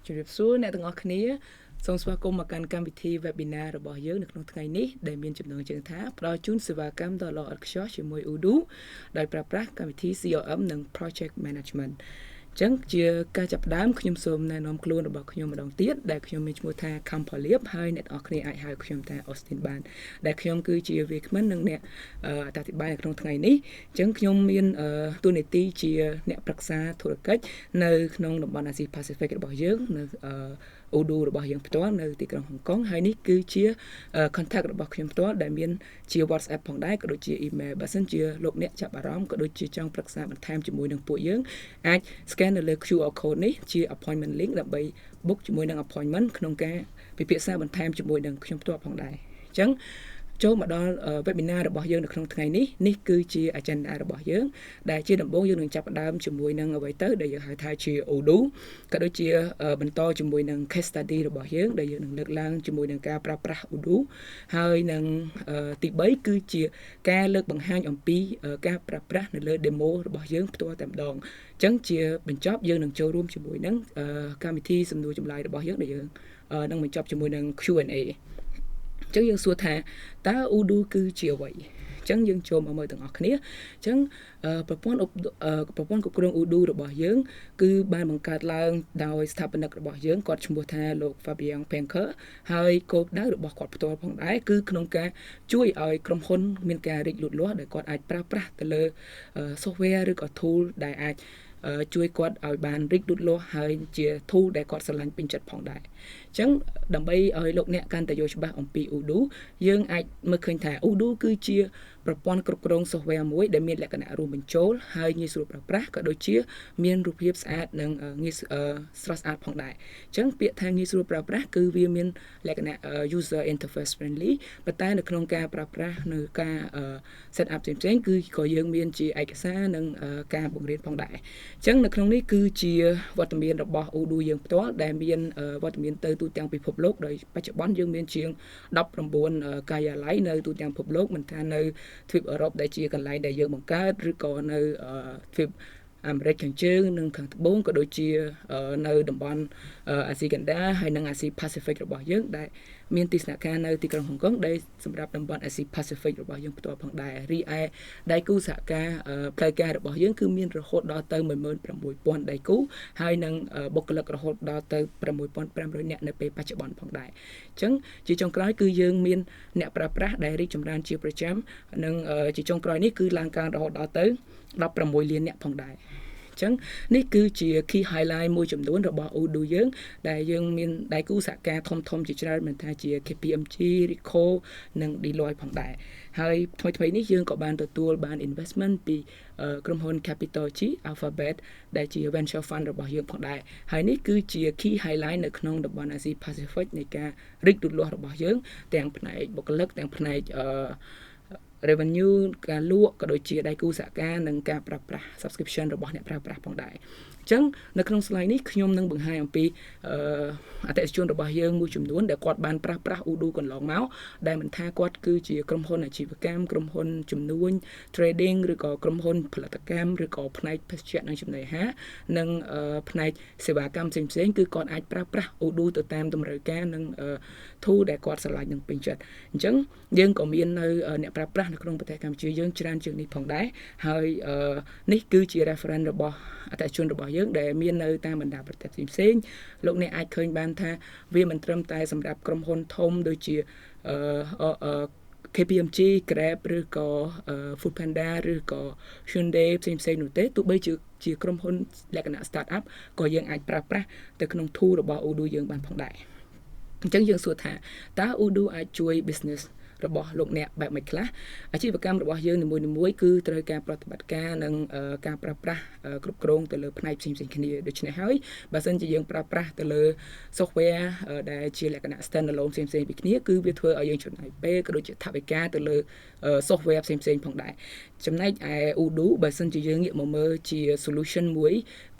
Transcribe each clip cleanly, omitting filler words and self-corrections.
ជំរាបសួរអ្នកទាំងអស់គ្នាសូមស្វាគមន៍មកកាន់កម្មវិធី webinar របស់យើងនៅក្នុងថ្ងៃនេះដែលមានចំណងជើងថាផ្ដល់ជូនសេវាកម្មដ៏ល្អឥតខ្ចោះជាមួយ Odoo ដោយប្រើប្រាស់កម្មវិធី CRM និង Project Management ចឹងជាការចាប់ផ្ដើមខ្ញុំសូមណែនាំខ្លួនរបស់ខ្ញុំម្ដងទៀតដែលខ្ញុំមានឈ្មោះថា Kampalip ហើយអ្នកនរគ្នាអាចហៅខ្ញុំថា Austin បានដែលខ្ញុំគឺជាវាគ្មិននិងអ្នកអត្ថាធិប្បាយនៅក្នុងថ្ងៃនេះចឹងខ្ញុំមានតួនាទីជាអ្នកប្រឹក្សាធុរកិច្ចនៅក្នុងតំបន់អាស៊ី Pacific របស់យើងនៅOdoo របស់យើងផ្ទាល់នៅទីក្រុងហុងកុងហើយនេះគឺជា contact របស់ខ្ញុំផ្ទាល់ដែលមានជា WhatsApp ផងដែរក៏ដូចជា email បើសិនជាលោកអ្នកចាប់អារម្មណ៍ក៏ដូចជាចង់ប្រឹក្សាបន្ថែមជាមួយនឹងពួកយើងអាច scan នៅលើ QR code នេះជា appointment link ដើម្បី book ជាមួយនឹង appointment ក្នុងការពិភាក្សាបន្ថែមជាមួយនឹងខ្ញុំផ្ទាល់ផងដែរអញ្ចឹងចូលមកដល់ webinar របស់យើងនៅក្នុងថ្ងៃនេះគឺជា agenda របស់យើងដែលជាដំបូងយើងនឹងចាប់ផ្ដើមជាមួយនឹងអ្វីទៅដែលយើងហៅថាជា Odoo ក៏ដូចជាបន្តជាមួយនឹង case study របស់យើងដែលយើងនឹងលើកឡើងជាមួយនឹងការប្រើប្រាស់ Odoo ហើយនឹងទី3គឺជាការលើកបង្ហាញអំពីការប្រើប្រាស់នៅលើ demo របស់យើងផ្ទាល់តែម្ដងអញ្ចឹងជាបញ្ចប់យើងនឹងចូលរួមជាមួយនឹងកម្មវិធីសំណួរចម្លើយរបស់យើងដែលយើងនឹងបញ្ចប់ជាមួយនឹង Q&A អញ្ចឹងយើងសួរថាតើ Odoo គឺជាអ្វីអញ្ចឹងយើងចូលមកមើលទាំងអស់គ្នាអញ្ចឹងប្រព័ន្ធគ្រប់គ្រង Odoo របស់យើងគឺបានបង្កើតឡើងដោយស្ថាបនិករបស់យើងគាត់ឈ្មោះថាលោក Fabian Penker ហើយគោលដៅរបស់គាត់ផ្ទាល់ផងដែរគឺក្នុងការជួយឲ្យក្រុមហ៊ុនមានការរីកលូតលាស់ដែលគាត់អាចប្រើប្រាស់ទៅលើ software ឬក៏ tool ដែលអាចជួយគាត់ឲ្យបានរីកលូតលាស់ហើយជា tool ដែលគាត់ស្រឡាញ់ពេញចិត្តផងដែរអញ្ចឹងដើម្បីឲ្យលោកអ្នកកាន់តែយល់ច្បាស់អំពី Odoo យើងអាចមើលឃើញថា Odoo គឺជាប្រព័ន្ធគ្រប់គ្រង software មួយដែលមានលក្ខណៈរួមបញ្ចូលហើយងាយស្រួលប្រើប្រាស់ក៏ដូចជាមានរូបភាពស្អាតនិងងាយស្រស់ស្អាតផងដែរអញ្ចឹងពាក្យថាងាយស្រួលប្រើប្រាស់គឺវាមានលក្ខណៈ user interface friendly ប៉ុន្តែនៅក្នុងការប្រើប្រាស់នៅការ set up ផ្សេងៗគឺក៏យើងមានជាឯកសារនិងការបង្រៀនផងដែរអញ្ចឹងនៅក្នុងនេះគឺជាវត្តមានរបស់ Odoo យើងផ្ទាល់ដែលមានវត្តមានទៅទូទាំងពិភពលោកដោយបច្ចុប្បន្នយើងមានជាង19ការិយាល័យនៅទូទាំងពិភពលោកមិនថានៅទ្វីបអឺរ៉ុបដែលជាកន្លែងដែលយើងបង្កើតឬក៏នៅទ្វីបអាមេរិកខាងជើងនិងខាងត្បូងក៏ដូចជានៅតំបន់អាស៊ីកណ្ដាលហើយនិងអាស៊ី Pacific របស់យើងដែលមានទីស្នាក់ការនៅទីក្រុងហុងកុងដែលសម្រាប់តំបន់អាស៊ី Pacific របស់យើងផ្ទាល់ផងដែររីឯដៃគូសហការផ្លូវការរបស់យើងគឺមានរហូតដល់ទៅ 16,000 ដៃគូហើយនិងបុគ្គលិករហូតដល់ទៅ 6,500 នាក់នៅពេលបច្ចុប្បន្នផងដែរអញ្ចឹងជាចុងក្រោយគឺយើងមានអ្នកប្រើប្រាស់ដែលរីកចម្រើនជាប្រចាំនិងជាចុងក្រោយនេះគឺឡើងកើនរហូតដល់ទៅ16 លាននាក់ផងដែរអញ្ចឹងនេះគឺជា key highlight មួយចំនួនរបស់ Odoo យើងដែលយើងមានដៃគូសហការធំៗជាច្រើនមិនថាជា KPMG, Ricoh និង Deloitte ផងដែរហើយថ្មីៗនេះយើងក៏បានទទួលបាន investment ពីក្រុមហ៊ុន Capital G Alphabet ដែលជា venture fund របស់យើងផងដែរហើយនេះគឺជា key highlight នៅក្នុងតំបន់អាស៊ី Pacific នៃការរីកលូតលាស់របស់យើងទាំងផ្នែកបុគ្គលិកទាំងផ្នែកrevenue ការលក់ក៏ដូចជាដៃគូសហការនិងការប្រើប្រាស់ subscription របស់អ្នកប្រើប្រាស់ផងដែរអញ្ចឹងនៅក្នុង slide នេះខ្ញុំនឹងបង្ហាញអំពីអតិថិជនរបស់យើងមួយចំនួនដែលគាត់បានប្រើប្រាស់ Odoo កន្លងមកដែលមិនថាគាត់គឺជាក្រុមហ៊ុនអាជីវកម្មក្រុមហ៊ុនជំនួញ trading ឬក៏ក្រុមហ៊ុនផលិតកម្មឬក៏ផ្នែកភេសជ្ជៈនិងចំណីអាហារនិងផ្នែកសេវាកម្មផ្សេងៗគឺគាត់អាចប្រើប្រាស់ Odoo ទៅតាមតម្រូវការនិង tool ដែលគាត់ស្រឡាញ់និងពេញចិត្តអញ្ចឹងយើងក៏មាននៅអ្នកប្រើប្រាស់នៅក្នុងប្រទេសកម្ពុជាយើងច្រើនជាងនេះផងដែរហើយនេះគឺជា reference របស់អតិថិជនរបស់យើងដែលមាននៅតាមបណ្ដាប្រទេសផ្សេងៗលោកអ្នកអាចឃើញបានថាវាមិនត្រឹមតែសម្រាប់ក្រុមហ៊ុនធំដូចជាKPMG, Grab ឬក៏ Foodpanda ឬក៏ Hyundai ផ្សេងៗនោះទេទោះបីជាក្រុមហ៊ុនលក្ខណៈ startup ក៏យើងអាចប្រើប្រាស់ទៅក្នុង tool របស់ Odoo យើងបានផងដែរអញ្ចឹងយើងសួរថាតើ Odoo អាចជួយ business របស់លោកអ្នកបែបម៉េចខ្លះអាជីវកម្មរបស់យើងនីមួយៗគឺត្រូវការប្រតិបត្តិការនិងការប្រើប្រាស់គ្រប់គ្រងទៅលើផ្នែកផ្សេងៗគ្នាដូច្នេះហើយបើសិនជាយើងប្រើប្រាស់ទៅលើ software ដែលជាលក្ខណៈ standalone ផ្សេងៗពីគ្នាគឺវាធ្វើឲ្យយើងចំណាយពេលក៏ដូចជាថវិកាទៅលើ software ផ្សេងៗផងដែរចំណែកឯ Odoo បើសិនជាយើងងាកមកមើលជា solution មួយ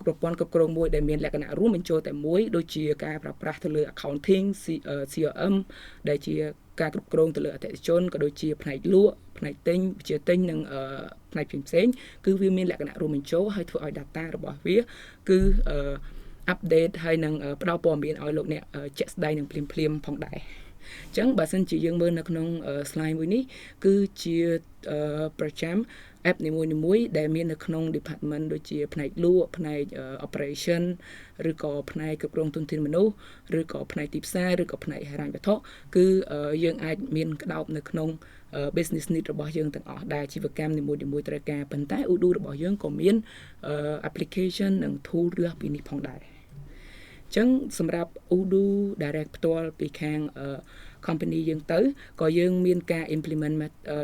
ប្រព័ន្ធគ្រប់គ្រងមួយដែលមានលក្ខណៈរួមបញ្ចូលតែមួយដូចជាការប្រើប្រាស់ទៅលើ accounting CRM ដែលជាការគ្រប់គ្រងទៅលើអតិថិជនក៏ដូចជាផ្នែកលក់ផ្នែកទិញវិជាទិញនិងផ្នែកផ្សេងៗគឺវាមានលក្ខណៈរួមបញ្ចូលហើយធ្វើឲ្យ data របស់វាគឺ update ហើយនឹងផ្ដល់ព័ត៌មានឲ្យលោកអ្នកជាក់ស្ដែងនឹងភ្លាមៗផងដែរអញ្ចឹងបើសិនជាយើងមើលនៅក្នុង slide មួយនេះគឺជាប្រចាំ app នីមួយៗដែលមាននៅក្នុង department ដូចជាផ្នែកលក់ផ្នែក operation ឬក៏ផ្នែកគ្រប់គ្រងទុនធានមនុស្សឬក៏ផ្នែកទីផ្សារឬក៏ផ្នែកហិរញ្ញវត្ថុគឺយើងអាចមានក្តោបនៅក្នុង business need របស់យើងទាំងអស់ដែលអាជីវកម្មនីមួយៗត្រូវការប៉ុន្តែ Odoo របស់យើងក៏មាន application និង tool រើសពីនេះផងដែរអញ្ចឹងសម្រាប់ Odoo Direct ផ្ទាល់ពីខាងcompany យើងទៅក៏យើងមានការ implement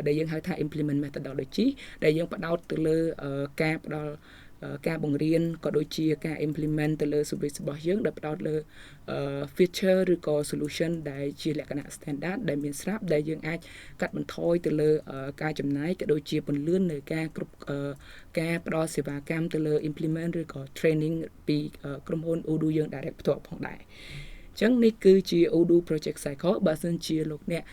ដែលយើងហៅថា implement methodology ដែលយើងផ្ដោតទៅលើការផ្ដល់ការបង្រៀនក៏ដូចជាការ implement ទៅលើ service របស់យើងដែលផ្ដោតលើ feature ឬក៏ solution ដែលជាលក្ខណៈ standard ដែលមានស្រាប់ដែលយើងអាចកាត់បន្ថយទៅលើការចំណាយក៏ដូចជាពន្លឿននៅការគ្រប់ការផ្ដល់សេវាកម្មទៅលើ implement ឬក៏ training ពីក្រុមហ៊ុន Odoo យើង direct ផ្ទាល់ផងដែរអញ្ចឹងនេះគឺជា Odoo project cycle បើសិនជាលោកអ្នក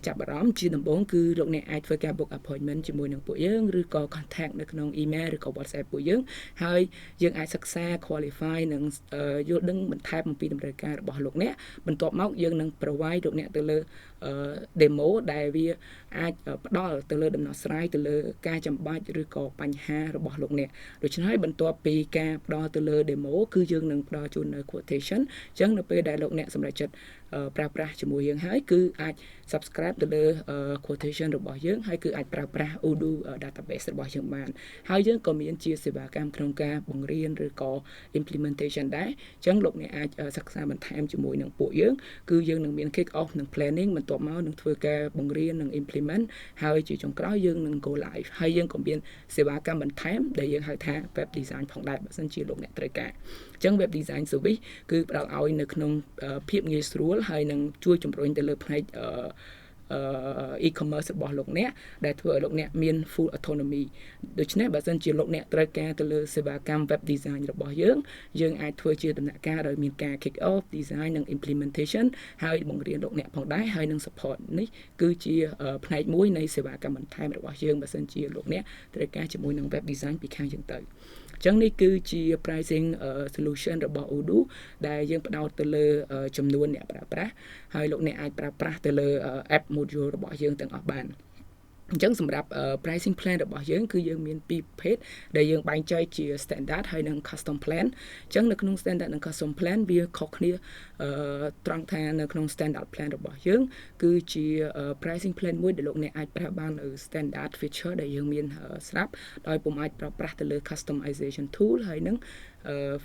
ចាប់អារម្មណ៍ជាដំបូងគឺលោកអ្នកអាចធ្វើការ book appointment ជាមួយនឹងពួកយើងឬក៏ contact នៅក្នុង email ឬក៏ WhatsApp ពួកយើងហើយយើងអាចសិក្សា qualify និងយល់ដឹងបន្ថែមអំពីតម្រូវការរបស់លោកអ្នកបន្ទាប់មកយើងនឹង provide លោកអ្នកទៅលើ demo ដែលវាអាចផ្ដល់ទៅលើដំណោះស្រាយទៅលើការចាំបាច់ឬក៏បញ្ហារបស់លោកអ្នកដូច្នេះហើយបន្ទាប់ពីការផ្ដល់ទៅលើ demo គឺយើងនឹងផ្ដល់ជូននៅ quotation អញ្ចឹងនៅពេលដែលលោកអ្នកសម្រេចចិត្តប្រើប្រាស់ជាមួយយើងហើយគឺអាច subscribe ទៅលើ quotation របស់យើងហើយគឺអាចប្រើប្រាស់ Odoo database របស់យើងបានហើយយើងក៏មានជាសេវាកម្មក្នុងការបង្រៀនឬក៏ implementation ដែរអញ្ចឹងលោកអ្នកអាចសិក្សាបន្ថែមជាមួយនឹងពួកយើងគឺយើងនឹងមាន kick off និង planning បន្ទាប់មកនឹងធ្វើការបង្រៀននិង implement ហើយជាចុងក្រោយយើងនឹង go live ហើយយើងក៏មានសេវាកម្មបន្ថែមដែលយើងហៅថា web design ផងដែរបើសិនជាលោកអ្នកត្រូវការអញ្ចឹង web design service គឺផ្ដល់ឲ្យនៅក្នុងភាពងាយស្រួលហើយនឹងជួយជំរុញទៅលើផ្នែកe-commerce របស់លោកអ្នកដែលធ្វើឲ្យលោកអ្នកមាន full autonomy ដូច្នេះបើសិនជាលោកអ្នកត្រូវការទៅលើសេវាកម្ម web design របស់យើងអាចធ្វើជាដំណាក់កាលដោយមានការ kick off design និង implementation ហើយបង្រៀនលោកអ្នកផងដែរហើយនឹង support នេះគឺជាផ្នែកមួយនៃសេវាកម្មបន្ថែមរបស់យើងបើសិនជាលោកអ្នកត្រូវការជាមួយនឹង web design ពីខាងយើងទៅអញ្ចឹងនេះគឺជា pricing solution របស់ Odoo ដែលយើងផ្ដោតទៅលើចំនួនអ្នកប្រើប្រាស់ហើយលោកអ្នកអាចប្រើប្រាស់ទៅលើ app module របស់យើងទាំងអស់បានអញ្ចឹងសម្រាប់ pricing plan របស់យើងគឺយើងមាន2ប្រភេទដែលយើងបែងចែកជា standard ហើយនិង custom plan អញ្ចឹងនៅក្នុង standard និង custom plan វាខុសគ្នាត្រង់ថានៅក្នុង standard plan របស់យើងគឺជា pricing plan មួយដែលលោកអ្នកអាចប្រើបាននៅ standard feature ដែលយើងមានស្រាប់ដោយពុំអាចប្រើប្រាស់ទៅលើ customization tool ហើយនឹង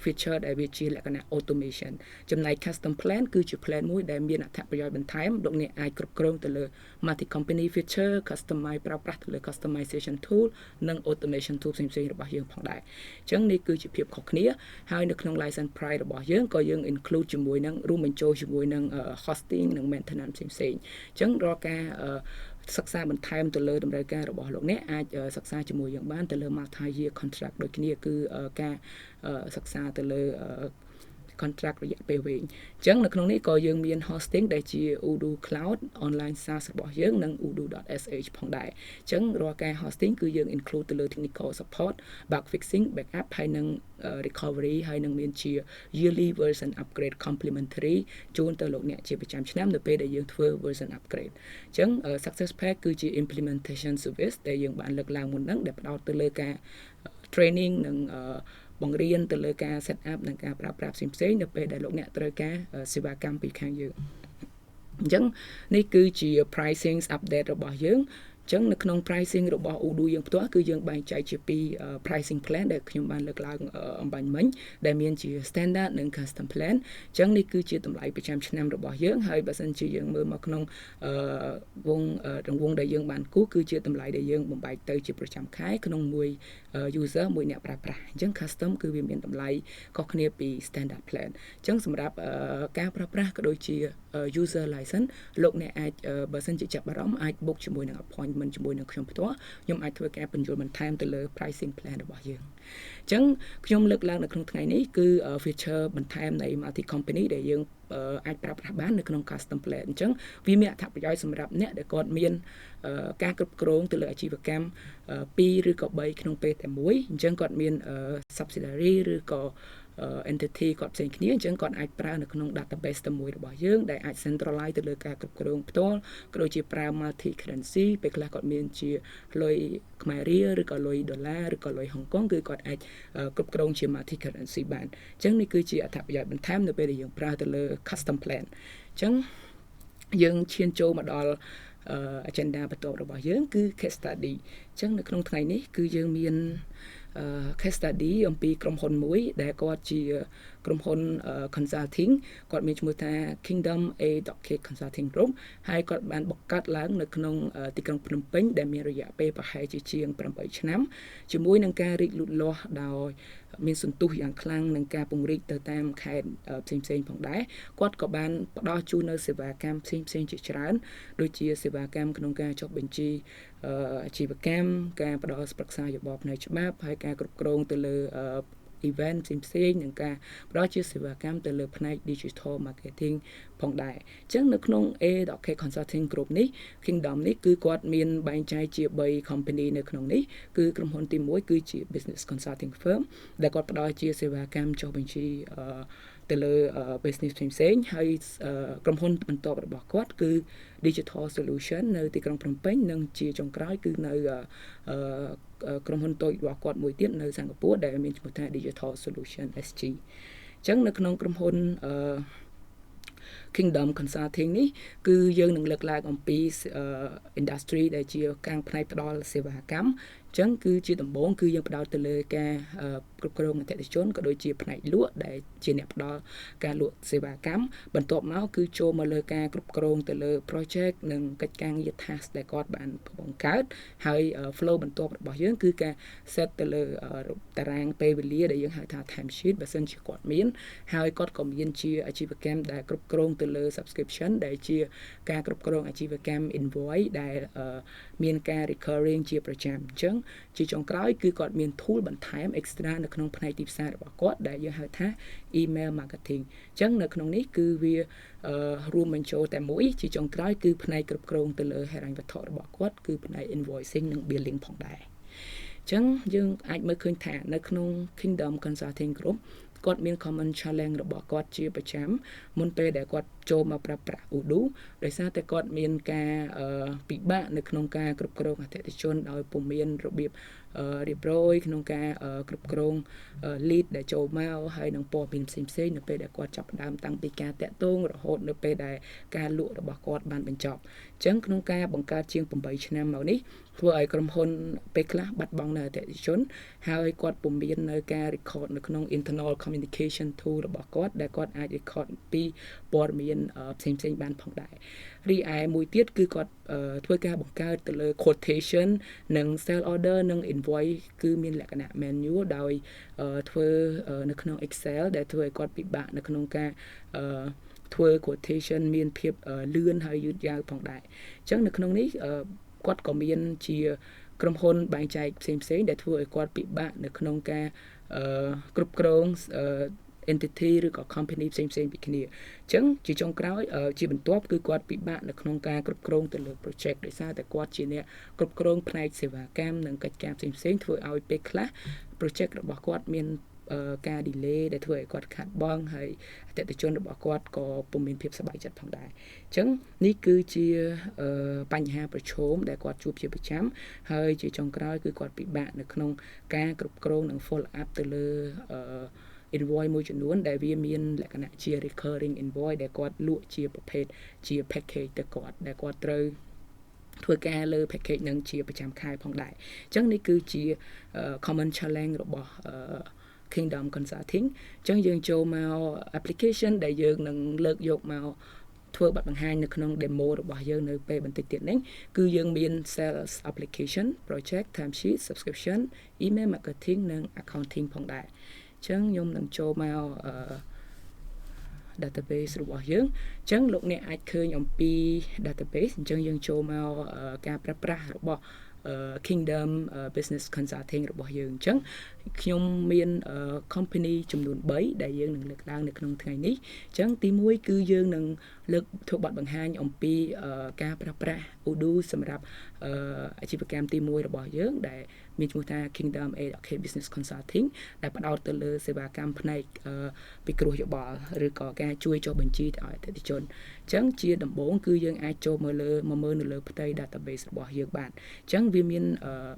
feature ដែលវាជាលក្ខណៈ automation ចំណែក custom plan គឺជា plan មួយដែលមានអត្ថប្រយោជន៍បន្ថែមលោកអ្នកអាចគ្រប់គ្រងទៅលើ multi company feature customize ប្រើប្រាស់ទៅលើ customization tool និង automation tool ផ្សេងៗរបស់យើងផងដែរអញ្ចឹងនេះគឺជាភាពខុសគ្នាហើយនៅក្នុង license price របស់យើងក៏យើង include ជាមួយនឹងរួមបញ្ចូលជាមួយនឹង hosting និង maintenance ផ្សេងៗអញ្ចឹងរាល់ការសិក្សាបន្ថែមទៅលើតម្រូវការរបស់លោកអ្នកអាចសិក្សាជាមួយយើងបានទៅលើ multi year contract ដូចគ្នាគឺការសិក្សាទៅលើ contract រយៈពេលវែងអញ្ចឹងនៅក្នុងនេះក៏យើងមាន hosting ដែលជា Odoo Cloud online SaaS របស់យើងនិង odoo.sh ផងដែរអញ្ចឹងរាល់ការ hosting គឺយើង include ទៅលើ technical support bug fixing backup ហើយនិង recovery ហើយនឹងមានជា yearly version upgrade complimentary ជូនទៅលោកអ្នកជាប្រចាំឆ្នាំនៅពេលដែលយើងធ្វើ version upgrade អញ្ចឹង success pack គឺជា implementation service ដែលយើងបានលើកឡើងមុនហ្នឹងដែលផ្ដោតទៅលើការ training និងបង្រៀនទៅលើការ set up និងការប្រើប្រាស់ផ្សេងៗនៅពេលដែលលោកអ្នកត្រូវការសេវាកម្មពីខាងយើងអញ្ចឹងនេះគឺជា pricing update របស់យើងអញ្ចឹងនៅក្នុង pricing របស់ Odoo យើងផ្ទាល់គឺយើងបែងចែកជាពីរ pricing plan ដែលខ្ញុំបានលើកឡើងអំបញ្ញមិញដែលមានជា standard និង custom plan អញ្ចឹងនេះគឺជាតម្លៃប្រចាំឆ្នាំរបស់យើងហើយបើសិនជាយើងមើលមកក្នុងរង្វង់ដែលយើងបានគូសគឺជាតម្លៃដែលយើងបំបែកទៅជាប្រចាំខែក្នុងមួយ user មួយអ្នកប្រើប្រាស់អញ្ចឹង custom គឺវាមានតម្លៃខុសគ្នាពី standard plan អញ្ចឹងសម្រាប់ការប្រើប្រាស់ក៏ដូចជា user license លោកអ្នកអាចបើសិនជាចាប់អារម្មណ៍អាច book ជាមួយនឹង appointment ជាមួយនឹងខ្ញុំផ្ទាល់ខ្ញុំអាចធ្វើការបញ្យល់បន្ថែមទៅលើ pricing plan របស់យើងអញ្ចឹងខ្ញុំលើកឡើងនៅក្នុងថ្ងៃនេះគឺ feature បន្ថែមនៃ multi company ដែលយើងអាចប្រើប្រាស់បាននៅក្នុង custom plan អញ្ចឹងវាមានអត្ថប្រយោជន៍សម្រាប់អ្នកដែលគាត់មានការគ្រប់គ្រងទៅលើអាជីវកម្ម2ឬក៏3ក្នុងពេលតែមួយអញ្ចឹងគាត់មាន subsidiary ឬក៏ entity គាត់ផ្សេងគ្នាអញ្ចឹងគាត់អាចប្រើនៅក្នុង database តែមួយរបស់យើងដែលអាច centralize ទៅលើការគ្រប់គ្រងផ្ទាល់ក៏ដូចជាប្រើ multi currency ពេលខ្លះគាត់មានជាលុយខ្មែររៀលឬក៏លុយដុល្លារឬក៏លុយហុងកុងគឺគាត់អាចគ្រប់គ្រងជា multi currency បានអញ្ចឹងនេះគឺជាអត្ថប្រយោជន៍បន្ថែមនៅពេលដែលយើងប្រើទៅលើ custom plan អញ្ចឹងយើងឈានចូលមកដល់agenda បន្ទាប់របស់យើងគឺ case study អញ្ចឹងនៅក្នុងថ្ងៃនេះគឺយើងមានcase study អំពីក្រុមហ៊ុនមួយដែលគាត់ជាក្រុមហ៊ុន consulting គាត់មានឈ្មោះថា Kingdom A.K Consulting Group ហើយគាត់បានបង្កើតឡើងនៅក្នុងទីក្រុងភ្នំពេញដែលមានរយៈពេលប្រហែលជាជាង8ឆ្នាំជាមួយនឹងការរីកលូតលាស់ដោយមានសន្ទុះយ៉ាងខ្លាំងនឹងការពង្រីកទៅតាមខេត្តផ្សេងៗផងដែរគាត់ក៏បានផ្ដល់ជូននៅសេវាកម្មផ្សេងៗជាច្រើនដូចជាសេវាកម្មក្នុងការចុះបញ្ជីអាជីវកម្មការផ្ដល់ប្រឹក្សាយោបល់ផ្នែកច្បាប់ហើយការគ្រប់គ្រងទៅលើevent ផ្សេងៗនិងការផ្ដល់ជាសេវាកម្មទៅលើផ្នែក digital marketing ផងដែរអញ្ចឹងនៅក្នុង A.K Consulting Group នេះ Kingdom នេះគឺគាត់មានបែងចែកជា3 company នៅក្នុងនេះគឺក្រុមហ៊ុនទី1គឺជា business consulting firm ដែលគាត់ផ្ដល់ជាសេវាកម្មចុះបញ្ជីទៅលើ business ផ្សេងៗហើយក្រុមហ៊ុនបន្ទាប់របស់គាត់គឺ digital solution នៅទីក្រុងភ្នំពេញនិងជាចុងក្រោយគឺនៅក្រុមហ៊ុនតូចរបស់គាត់មួយទៀតនៅសិង្ហបុរីដែលមានឈ្មោះថា Digital Solution SG អញ្ចឹងនៅក្នុងក្រុមហ៊ុនKingdom Consulting នេះគឺយើងនឹងលើកឡើងអំពី industry ដែលជាខាងផ្នែកផ្ដល់សេវាកម្មអញ្ចឹងគឺជាដំបូងគឺយើងផ្ដោតទៅលើការគ្រប់គ្រងអតិថិជនក៏ដូចជាផ្នែកលក់ដែលជាអ្នកផ្ដល់ការលក់សេវាកម្មបន្ទាប់មកគឺចូលមកលើការគ្រប់គ្រងទៅលើ project និងកិច្ចការងារ task ដែលគាត់បានបង្កើតហើយ flow បន្ទាប់របស់យើងគឺការ set ទៅលើតារាងពេលវេលាដែលយើងហៅថា time sheet បើសិនជាគាត់មានហើយគាត់ក៏មានជាអាជីវកម្មដែលគ្រប់គ្រងទៅលើ subscription ដែលជាការគ្រប់គ្រងអាជីវកម្ម invoice ដែលមានការ recurring ជាប្រចាំអញ្ចឹងជាចុងក្រោយគឺគាត់មាន tool បន្ថែម extra នៅក្នុងផ្នែកទីផ្សាររបស់គាត់ដែលយើងហៅថា email marketing អញ្ចឹងនៅក្នុងនេះគឺវារួមបញ្ចូលតែមួយជាចុងក្រោយគឺផ្នែកគ្រប់គ្រងទៅលើហិរញ្ញវត្ថុរបស់គាត់គឺផ្នែក invoicing និង billing ផងដែរអញ្ចឹងយើងអាចមើលឃើញថានៅក្នុង Kingdom Consulting Group គាត់មាន common challenge របស់គាត់ជាប្រចាំមុនពេលដែលគាត់ចូលមកប្រើប្រាស់ Odoo ដោយសារតែគាត់មានការពិបាកនៅក្នុងការគ្រប់គ្រងអតិថិជនដោយពុំមានរបៀបរៀបរយក្នុងការគ្រប់គ្រង lead ដែលចូលមកហើយនឹងព័ត៌មានផ្សេងៗនៅពេលដែលគាត់ចាប់ផ្ដើមតាំងពីការតាក់ទងរហូតនៅពេលដែលការលក់របស់គាត់បានបញ្ចប់អញ្ចឹងក្នុងការបង្កើតជាង8ឆ្នាំមកនេះធ្វើឲ្យក្រុមហ៊ុនពេលខ្លះបាត់បង់នៅអតិថិជនហើយគាត់ពុំមាននៅការ record នៅក្នុង internal communication tool របស់គាត់ដែលគាត់អាច record ពីព័ត៌មានផ្សេងៗបានផងដែររីឯមួយទៀតគឺគាត់ធ្វើការបង្កើតទៅលើ quotation និង sale order និង invoice គឺមានលក្ខណៈ manual ដោយធ្វើនៅក្នុង Excel ដែលធ្វើឲ្យគាត់ពិបាកនៅក្នុងការធ្វើ quotation មានភាពលឿនហើយយឺតយ៉ាវផងដែរអញ្ចឹងនៅក្នុងនេះគាត់ក៏មានជាក្រុមហ៊ុនបែងចែកផ្សេងៗដែលធ្វើឲ្យគាត់ពិបាកនៅក្នុងការគ្រប់គ្រងentity ឬក៏ company ផ្សេងៗពីគ្នាអញ្ចឹងជាចុងក្រោយជាបន្ទាប់គឺគាត់ពិបាកនៅក្នុងការគ្រប់គ្រងទៅលើ project ដោយសារតែគាត់ជាអ្នកគ្រប់គ្រងផ្នែកសេវាកម្មនិងកិច្ចការផ្សេងៗធ្វើឲ្យពេលខ្លះ project របស់គាត់មានការ delay ដែលធ្វើឲ្យគាត់ខាតបង់ហើយអតិថិជនរបស់គាត់ក៏ពុំមានភាពសប្បាយចិត្តផងដែរអញ្ចឹងនេះគឺជាបញ្ហាប្រឈមដែលគាត់ជួបជាប្រចាំហើយជាចុងក្រោយគឺគាត់ពិបាកនៅក្នុងការគ្រប់គ្រងនិង follow up ទៅលើinvoice មួយចំនួនដែលវាមានលក្ខណៈជា recurring invoice ដែលគាត់លក់ជាប្រភេទជា package ទៅគាត់ដែលគាត់ត្រូវធ្វើការលើ package នឹងជាប្រចាំខែផងដែរអញ្ចឹងនេះគឺជា common challenge របស់ Kingdom Consulting អញ្ចឹងយើងចូលមក application ដែលយើងនឹងលើកយកមកធ្វើបទបង្ហាញនៅក្នុង demo របស់យើងនៅពេលបន្តិចទៀតនេះគឺយើងមាន sales application project timesheet subscription email marketing និង accounting ផងដែរអញ្ចឹងខ្ញុំនឹងចូលមក database របស់យើងអញ្ចឹងលោកអ្នកអាចឃើញអំពី database អញ្ចឹងយើងចូលមកការប្រើប្រាស់របស់ Kingdom Business Consulting របស់យើងអញ្ចឹងខ្ញុំមាន company ចំនួន3ដែលយើងនឹងលើកឡើងនៅក្នុងថ្ងៃនេះអញ្ចឹងទី1គឺយើងនឹងលើកធ្វើបទបង្ហាញអំពីការប្រើប្រាស់ Odoo សម្រាប់អាជីវកម្មទី1របស់យើងដែលមានឈ្មោះថា Kingdom A.K Business Consulting ដែលផ្ដោតទៅលើសេវាកម្មផ្នែកពិគ្រោះយោបល់ឬក៏ការជួយចុះបញ្ជីទៅឲ្យអតិថិជនអញ្ចឹងជាដំបូងគឺយើងអាចចូលមើលនៅលើផ្ទៃ database របស់យើងបានអញ្ចឹងវាមាន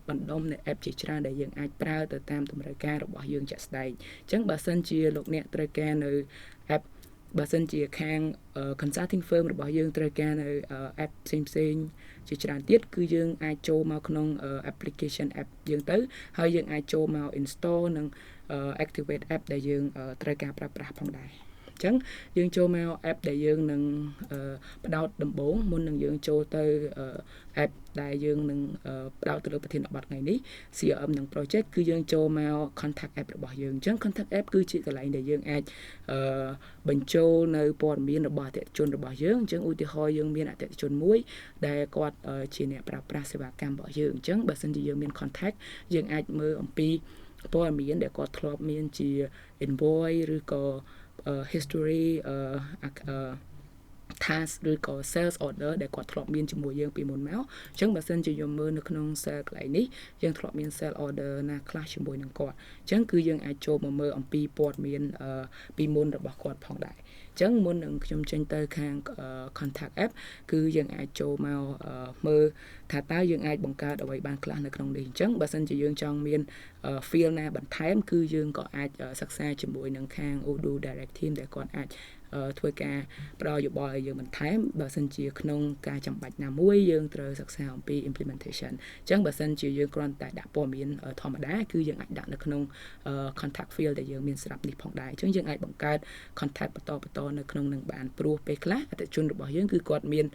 បណ្ដុំនៃ app ជាច្រើនដែលយើងអាចប្រើទៅតាមតម្រូវការរបស់យើងជាក់ស្ដែងអញ្ចឹងបើសិនជាលោកអ្នកត្រូវការនៅ app បើសិនជាខាង consulting firm របស់យើងត្រូវការនៅ app ផ្សេងៗជាច្រើនទៀតគឺយើងអាចចូលមកក្នុង application app យើងទៅហើយយើងអាចចូលមក install និង activate app ដែលយើងត្រូវការប្រើប្រាស់ផងដែរអញ្ចឹងយើងចូលមក app ដែលយើងនឹងផ្ដោតដំបូងមុននឹងយើងចូលទៅ app ដែលយើងនឹងផ្ដោតទៅលើប្រធានបទថ្ងៃនេះ CRM និង project គឺយើងចូលមក contact app របស់យើងអញ្ចឹង contact app គឺជាកន្លែងដែលយើងអាចបញ្ចូលនៅព័ត៌មានរបស់អតិថិជនរបស់យើងអញ្ចឹងឧទាហរណ៍យើងមានអតិថិជនមួយដែលគាត់ជាអ្នកប្រើប្រាស់សេវាកម្មរបស់យើងអញ្ចឹងបើសិនជាយើងមាន contact យើងអាចមើលអំពីព័ត៌មានដែលគាត់ធ្លាប់មានជា invoice ឬក៏history task ឬក៏ sales order ដែលគាត់ធ្លាប់មានជាមួយយើងពីមុនមកអញ្ចឹងបើសិនជាយើងមើលនៅក្នុង sales កន្លែងនេះយើងធ្លាប់មាន sales order ណាខ្លះជាមួយនឹងគាត់អញ្ចឹងគឺយើងអាចចូលមកមើលអំពីព័ត៌មានពីមុនរបស់គាត់ផងដែរអញ្ចឹងមុននឹងខ្ញុំចេញទៅខាង contact app គឺយើងអាចចូលមកមើលថាតើយើងអាចបង្កើតអ្វីបានខ្លះនៅក្នុងនេះអញ្ចឹងបើសិនជាយើងចង់មាន field ណាបន្ថែមគឺយើងក៏អាចសិក្សាជាមួយនឹងខាង Odoo Direct Team ដែលគាត់អាចធ្វើការផ្ដល់យោបល់ឲ្យយើងបន្ថែមបើសិនជាក្នុងការចាំបាច់ណាមួយយើងត្រូវសិក្សាអំពី implementation អញ្ចឹងបើសិនជាយើងគ្រាន់តែដាក់ព័ត៌មានធម្មតាគឺយើងអាចដាក់នៅក្នុង contact field ដែលយើងមានស្រាប់នេះផងដែរអញ្ចឹងយើងអាចបង្កើត contact បន្តនៅក្នុងនឹងបានព្រោះពេលខ្លះអតិថិជនរបស់យើងគឺគាត់មាន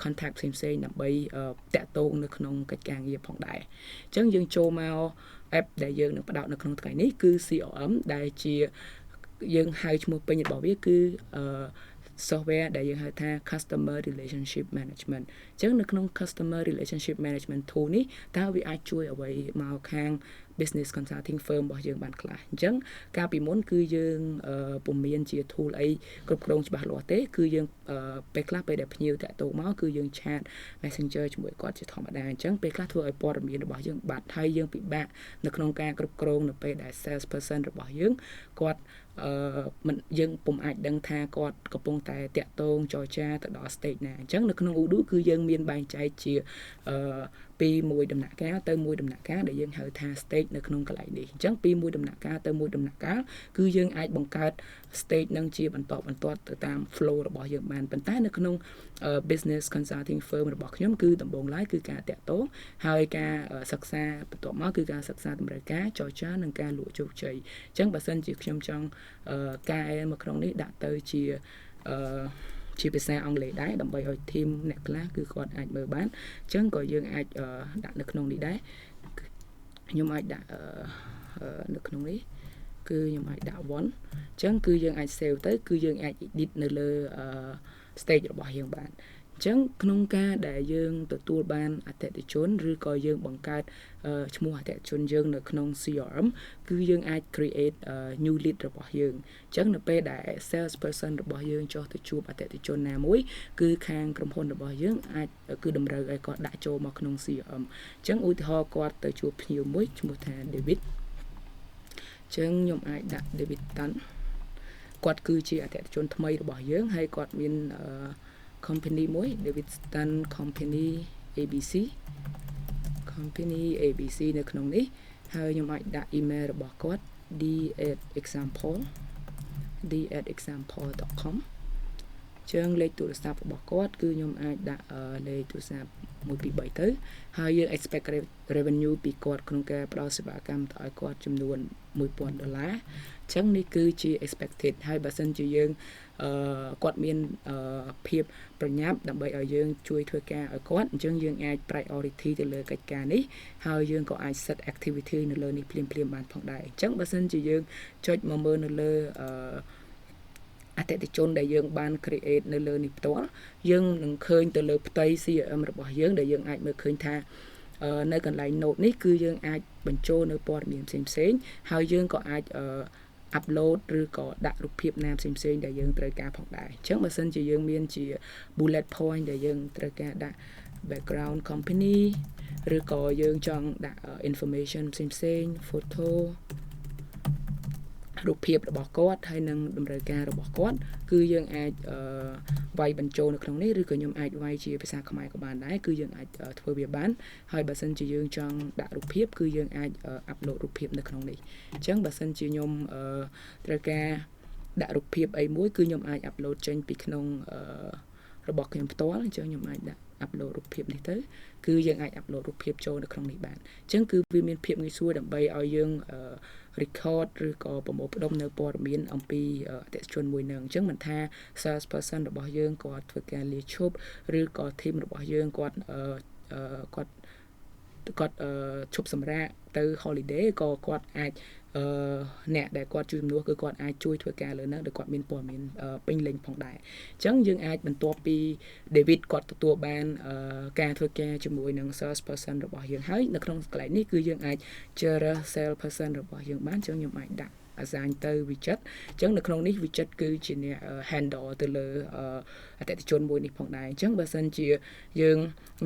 contact ផ្សេងៗដើម្បីតាក់ទងនៅក្នុងកិច្ចការងារផងដែរអញ្ចឹងយើងចូលមក app ដែលយើងនឹងផ្ដោតនៅក្នុងថ្ងៃនេះគឺ CRM ដែលជាយើងហៅឈ្មោះពេញរបស់វាគឺ software ដែលយើងហៅថា customer relationship management អញ្ចឹងនៅក្នុង customer relationship management tool នេះតើវាអាចជួយអ្វីមកខាង business consulting firm របស់យើងបានខ្លះអញ្ចឹងកាលពីមុនគឺយើងពុំមានជា tool អីគ្រប់គ្រងច្បាស់លាស់ទេគឺយើងពេលខ្លះពេលដែលភ្ញៀវតាក់ទងមកគឺយើង chat messenger ជាមួយគាត់ជាធម្មតាអញ្ចឹងពេលខ្លះធ្វើឲ្យព័ត៌មានរបស់យើងបាត់ហើយយើងពិបាកនៅក្នុងការគ្រប់គ្រងនៅពេលដែល sales person របស់យើងគាត់មិនយើងពុំអាចដឹងថាគាត់កំពុងតែតាក់ទងចរចាទៅដល់ stage ណាអញ្ចឹងនៅក្នុង Odoo គឺយើងមានបែងចែកជាពីមួយដំណាក់កាលទៅមួយដំណាក់កាលដែលយើងហៅថា stage នៅក្នុងកន្លែងនេះអញ្ចឹងពីមួយដំណាក់កាលទៅមួយដំណាក់កាលគឺយើងអាចបង្កើត stage នឹងជាបន្តបន្ទាប់ទៅតាម flow របស់យើងបានប៉ុន្តែនៅក្នុង business consulting firm របស់ខ្ញុំគឺដំបូងឡើយគឺការតាក់ទងហើយការសិក្សាបន្ទាប់មកគឺការសិក្សាតម្រូវការចរចានិងការលក់ជោគជ័យអញ្ចឹងបើសិនជាខ្ញុំចង់កែមកក្នុងនេះដាក់ទៅជាភាសាអង់គ្លេសដែរដើម្បីឲ្យ team អ្នកខ្លះគឺគាត់អាចមើលបានអញ្ចឹងក៏យើងអាចដាក់នៅក្នុងនេះដែរខ្ញុំអាចដាក់នៅក្នុងនេះគឺខ្ញុំអាចដាក់ one អញ្ចឹងគឺយើងអាច save ទៅគឺយើងអាច edit នៅលើ stage របស់យើងបានអញ្ចឹងក្នុងការដែលយើងទទួលបានអតិថិជនឬក៏យើងបង្កើតឈ្មោះអតិថិជនយើងនៅក្នុង CRM គឺយើងអាច create new lead របស់យើងអញ្ចឹងនៅពេលដែល sales person របស់យើងចុះទៅជួបអតិថិជនណាមួយគឺខាងក្រុមហ៊ុនរបស់យើងអាចគឺតម្រូវឲ្យគាត់ដាក់ចូលមកក្នុង CRM អញ្ចឹងឧទាហរណ៍គាត់ទៅជួបភ្ញៀវមួយឈ្មោះថា David អញ្ចឹងខ្ញុំអាចដាក់ David Tan គាត់គឺជាអតិថិជនថ្មីរបស់យើងហើយគាត់មានcompany មួយ David Tan company ABC នៅក្នុងនេះហើយខ្ញុំអាចដាក់ email របស់គាត់ d@example.com ចឹងលេខទូរស័ព្ទរបស់គាត់គឺខ្ញុំអាចដាក់លេខទូរស័ព្ទ123ទៅហើយយើង expect revenue ពីគាត់ក្នុងការផ្ដល់សេវាកម្មទៅឲ្យគាត់ចំនួន$1000អញ្ចឹងនេះគឺជា expected ហើយបើសិនជាយើងគាត់មានភាពប្រញាប់ដើម្បីឲ្យយើងជួយធ្វើការឲ្យគាត់អញ្ចឹងយើងអាច priority ទៅលើកិច្ចការនេះហើយយើងក៏អាច set activity នៅលើនេះភ្លាមៗបានផងដែរអញ្ចឹងបើសិនជាយើងចុចមកមើលនៅលើអតិថិជនដែលយើងបាន create នៅលើនេះផ្ទាល់យើងនឹងឃើញទៅលើផ្ទៃ CRM របស់យើងដែលយើងអាចមើលឃើញថា នៅកន្លែង note នេះគឺយើងអាចបញ្ចូលនៅព័ត៌មានផ្សេងៗហើយយើងក៏អាចupload ឬក៏ដាក់រូបភាពណាផ្សេងៗដែលយើងត្រូវការផងដែរអញ្ចឹងបើសិនជាយើងមានជា bullet point ដែលយើងត្រូវការដាក់ background company ឬក៏យើងចង់ដាក់ information ផ្សេងៗ photo រូបភាពរបស់គាត់ហើយនឹងតម្រូវការរបស់គាត់គឺយើងអាចវាយបញ្ចូលនៅក្នុងនេះឬក៏ខ្ញុំអាចវាយជាភាសាខ្មែរក៏បានដែរគឺយើងអាចធ្វើវាបានហើយបើសិនជាយើងចង់ដាក់រូបភាពគឺយើងអាចអាប់ឡូតរូបភាពនៅក្នុងនេះអញ្ចឹងបើសិនជាខ្ញុំត្រូវការដាក់រូបភាពអីមួយគឺខ្ញុំអាចអាប់ឡូតចេញពីក្នុងរបស់ខ្ញុំផ្ទាល់អញ្ចឹងខ្ញុំអាចដាក់អាប់ឡូតរូបភាពនេះទៅគឺយើងអាចអាប់ឡូតរូបភាពចូលនៅក្នុងនេះបានអញ្ចឹងគឺវាមានភាពងាយស្រួលដើម្បីឲ្យយើងrecord ឬក៏ប្រមូលផ្ដុំនៅព័ត៌មានអំពីអតិថិជនមួយនឹងអញ្ចឹងមិនថា sales person របស់យើងគាត់ធ្វើការលាឈប់ឬក៏ team របស់យើងគាត់ឈប់សម្រាកទៅ holiday ក៏គាត់អាចអ្នកដែលគាត់ជួយជំនួសគឺគាត់អាចជួយធ្វើការលើហ្នឹងដោយគាត់មានព័ត៌មានពេញលេញផងដែរអញ្ចឹងយើងអាចបន្ទាប់ពី David គាត់ទទួលបានការធ្វើការជាមួយនឹង sales person របស់យើងហើយនៅក្នុងកន្លែងនេះគឺយើងអាចជ្រើសរើស sales person របស់យើងបានអញ្ចឹងខ្ញុំអាចដាក់ assign ទៅ widget អញ្ចឹងនៅក្នុងនេះ widget គឺជាអ្នក handle ទៅលើអតិថិជនមួយនេះផងដែរអញ្ចឹងបើសិនជាយើង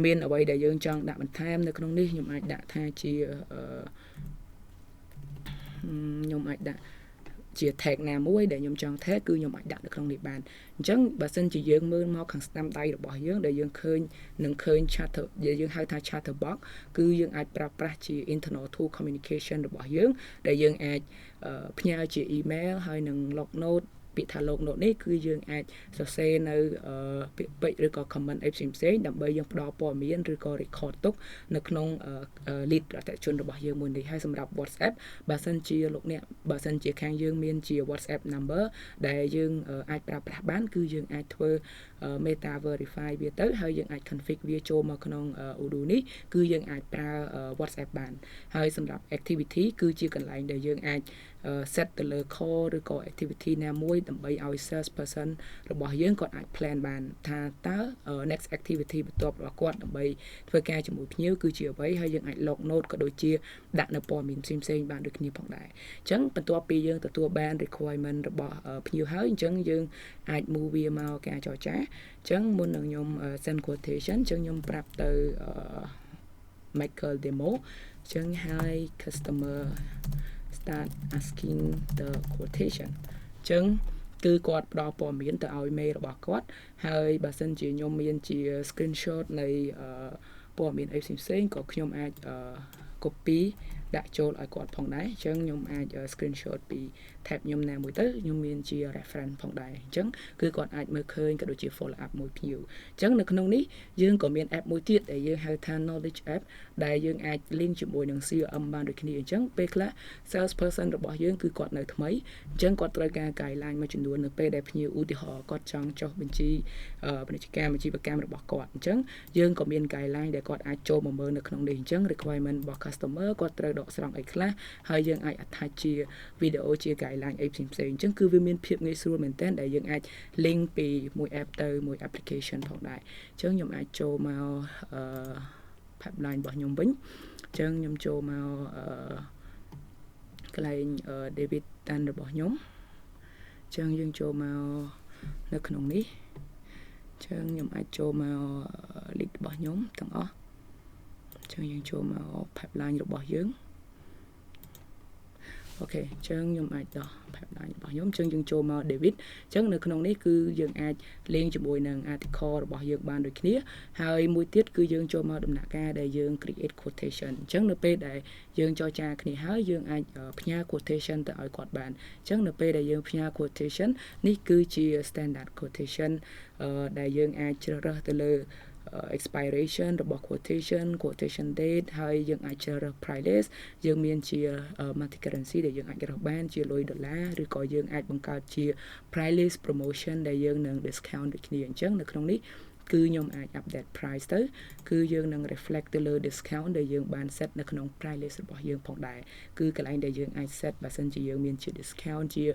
មានអ្វីដែលយើងចង់ដាក់បន្ថែមនៅក្នុងនេះខ្ញុំអាចដាក់ថាជាខ្ញុំអាចដាក់ជា tag ណាមួយដែលខ្ញុំចង់ tag គឺខ្ញុំអាចដាក់នៅក្នុងនេះបានអញ្ចឹងបើសិនជាយើងមើលមកខាងស្ដាំដៃរបស់យើងដែលយើងឃើញនឹងឃើញ chatter យើងហៅថា chatterbox គឺយើងអាចប្រើប្រាស់ជា internal tool communication របស់យើងដែលយើងអាចផ្ញើជា email ហើយនឹង log note ពាក្យថា log note នេះគឺយើងអាចសរសេរនៅពាក្យពេចន៍ឬក៏ comment អីផ្សេងៗដើម្បីយើងផ្ដល់ព័ត៌មានឬក៏ record ទុកនៅក្នុង lead អតិថិជនរបស់យើងមួយនេះហើយសម្រាប់ WhatsApp បើសិនជាលោកអ្នកបើសិនជាខាងយើងមានជា WhatsApp number ដែលយើងអាចប្រើប្រាស់បានគឺយើងអាចធ្វើ meta verify វាទៅហើយយើងអាច config វាចូលមកក្នុង Odoo នេះគឺយើងអាចប្រើ WhatsApp បានហើយសម្រាប់ activity គឺជាកន្លែងដែលយើងអាចset ទៅលើ call ឬក៏ activity ណាមួយដើម្បីឲ្យ sales person របស់យើងគាត់អាច plan បានថាតើ next activity បន្ទាប់របស់គាត់ដើម្បីធ្វើការជាមួយភ្ញៀវគឺជាអ្វីហើយយើងអាច log note ក៏ដូចជាដាក់នៅព័ត៌មានផ្សេងៗបានដូចគ្នាផងដែរអញ្ចឹងបន្ទាប់ពីយើងទទួលបាន requirement របស់ភ្ញៀវហើយអញ្ចឹងយើងអាច move វាមកការចរចាអញ្ចឹងមុននឹងខ្ញុំ send quotation អញ្ចឹងខ្ញុំប្រាប់ទៅ Michael demo អញ្ចឹងហើយ customer start asking the quotation អញ្ចឹងគឺគាត់ផ្ដល់ព័ត៌មានទៅឲ្យ mail របស់គាត់ហើយបើសិនជាខ្ញុំមានជា screenshot នៃព័ត៌មានអីផ្សេងៗក៏ខ្ញុំអាចcopy ដាក់ចូលឲ្យគាត់ផងដែរអញ្ចឹងខ្ញុំអាច screenshot ពី tab ខ្ញុំណាមួយទៅខ្ញុំមានជា reference ផងដែរអញ្ចឹងគឺគាត់អាចមើលឃើញក៏ដូចជា follow up មួយភ្ញៀវអញ្ចឹងនៅក្នុងនេះយើងក៏មាន app មួយទៀតដែលយើងហៅថា knowledge app ដែលយើងអាច link ជាមួយនឹង CRM បានដូចគ្នាអញ្ចឹងពេលខ្លះ sales person របស់យើងគឺគាត់នៅថ្មីអញ្ចឹងគាត់ត្រូវការ guideline មួយចំនួននៅពេលដែលភ្ញៀវឧទាហរណ៍គាត់ចង់ចុះបញ្ជីពាណិជ្ជកម្មអាជីវកម្មរបស់គាត់អញ្ចឹងយើងក៏មាន guideline ដែលគាត់អាចចូលមកមើលនៅក្នុងនេះអញ្ចឹង requirement របស់ customer គាត់ត្រូវដកស្រង់អីខ្លះហើយយើងអាច attach ជា video ជា guideline អីផ្សេងៗអញ្ចឹងគឺវាមានភាពងាយស្រួលមែនទែនដែលយើងអាច link ពីមួយ app ទៅមួយ application ផងដែរអញ្ចឹងខ្ញុំអាចចូលមកpipeline របស់ខ្ញុំវិញអញ្ចឹងខ្ញុំចូលមកកន្លែង David Tan របស់ខ្ញុំអញ្ចឹងយើងចូលមកនៅក្នុងនេះអញ្ចឹងខ្ញុំអាចចូលមក lead របស់ខ្ញុំទាំងអស់អញ្ចឹងយើងចូលមក pipeline របស់យើងអូខេអញ្ចឹងខ្ញុំអាចដោះ pipeline របស់ខ្ញុំអញ្ចឹងយើងចូលមក David អញ្ចឹងនៅក្នុងនេះគឺយើងអាចលេងជាមួយនឹង article របស់យើងបានដូចគ្នាហើយមួយទៀតគឺយើងចូលមកដំណាក់កាលដែលយើង create quotation អញ្ចឹងនៅពេលដែលយើងចរចាគ្នាហើយយើងអាចផ្ញើ quotation ទៅឲ្យគាត់បានអញ្ចឹងនៅពេលដែលយើងផ្ញើ quotation នេះគឺជា standard quotation ដែលយើងអាចជ្រើសរើសទៅលើexpiration របស់ quotation date ហើយយើងអាចជ្រើសរើស price list យើងមានជា multi currency ដែលយើងអាចរើសបានជាលុយដុល្លារឬក៏យើងអាចបង្កើតជា price list promotion ដែលយើងនឹង discount ដូចគ្នាអញ្ចឹងនៅក្នុងនេះគឺខ្ញុំអាច update price ទៅគឺយើងនឹង reflect ទៅលើ discount ដែលយើងបាន set នៅក្នុង price list របស់យើងផងដែរគឺកន្លែងដែលយើងអាច set បើសិនជាយើងមានជា discount ជា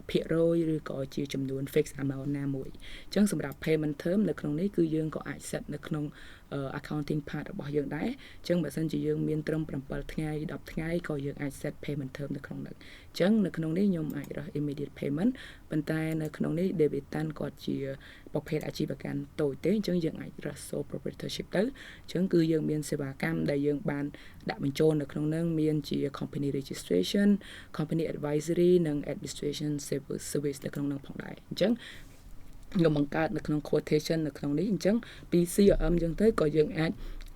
ភាគរយឬក៏ជាចំនួន fix amount ណាមួយអញ្ចឹងសម្រាប់ payment term នៅក្នុងនេះគឺយើងក៏អាច set នៅក្នុង accounting part របស់យើងដែរអញ្ចឹងបើសិនជាយើងមានត្រឹម7ថ្ងៃ10ថ្ងៃក៏យើងអាច set payment term នៅក្នុងនោះអញ្ចឹងនៅក្នុងនេះខ្ញុំអាចរក immediate payment ប៉ុន្តែនៅក្នុងនេះ debitan គាត់ជាប្រភេទអាជីវកម្មតូចទេអញ្ចឹងយើងអាចរក sole proprietorship ទៅអញ្ចឹងគឺយើងមានសេវាកម្មដែលយើងបានដាក់បញ្ចូលនៅក្នុងនោះមានជា company registration company advisory និង administration service នៅក្នុងនោះផងដែរអញ្ចឹងខ្ញុំបង្កើតនៅក្នុង quotation នៅក្នុងនេះអញ្ចឹងពី CRM អញ្ចឹងទៅក៏យើងអាច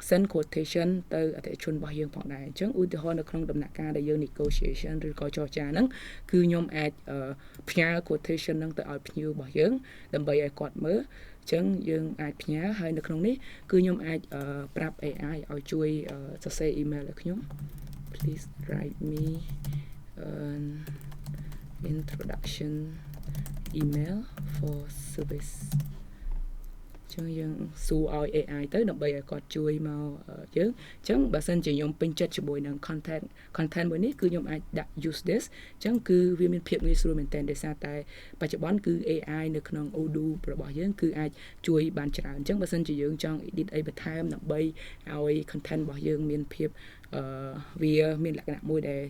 send quotation ទៅអតិថិជនរបស់យើងផងដែរអញ្ចឹងឧទាហរណ៍នៅក្នុងដំណាក់កាលដែលយើង negotiation ឬក៏ចរចាហ្នឹងគឺខ្ញុំអាចផ្ញើ quotation ហ្នឹងទៅឲ្យភ្ញៀវរបស់យើងដើម្បីឲ្យគាត់មើលអញ្ចឹងយើងអាចផ្ញើហើយនៅក្នុងនេះគឺខ្ញុំអាចប្រាប់ AI ឲ្យជួយសរសេរ email ឲ្យខ្ញុំ please write me an introduction email for service ចឹងយើងសួរឲ្យ AI ទៅដើម្បីឲ្យគាត់ជួយមកយើងអញ្ចឹងបើសិនជាខ្ញុំពេញចិត្តជាមួយនឹង content មួយនេះគឺខ្ញុំអាចដាក់ use this អញ្ចឹងគឺវាមានភាពងាយស្រួលមែនទែនដោយសារតែបច្ចុប្បន្នគឺ AI នៅក្នុង Odoo របស់យើងគឺអាចជួយបានច្រើនអញ្ចឹងបើសិនជាយើងចង់ edit អីបន្ថែមដើម្បីឲ្យ content របស់យើងមានភាពវាមានលក្ខណៈមួយដែល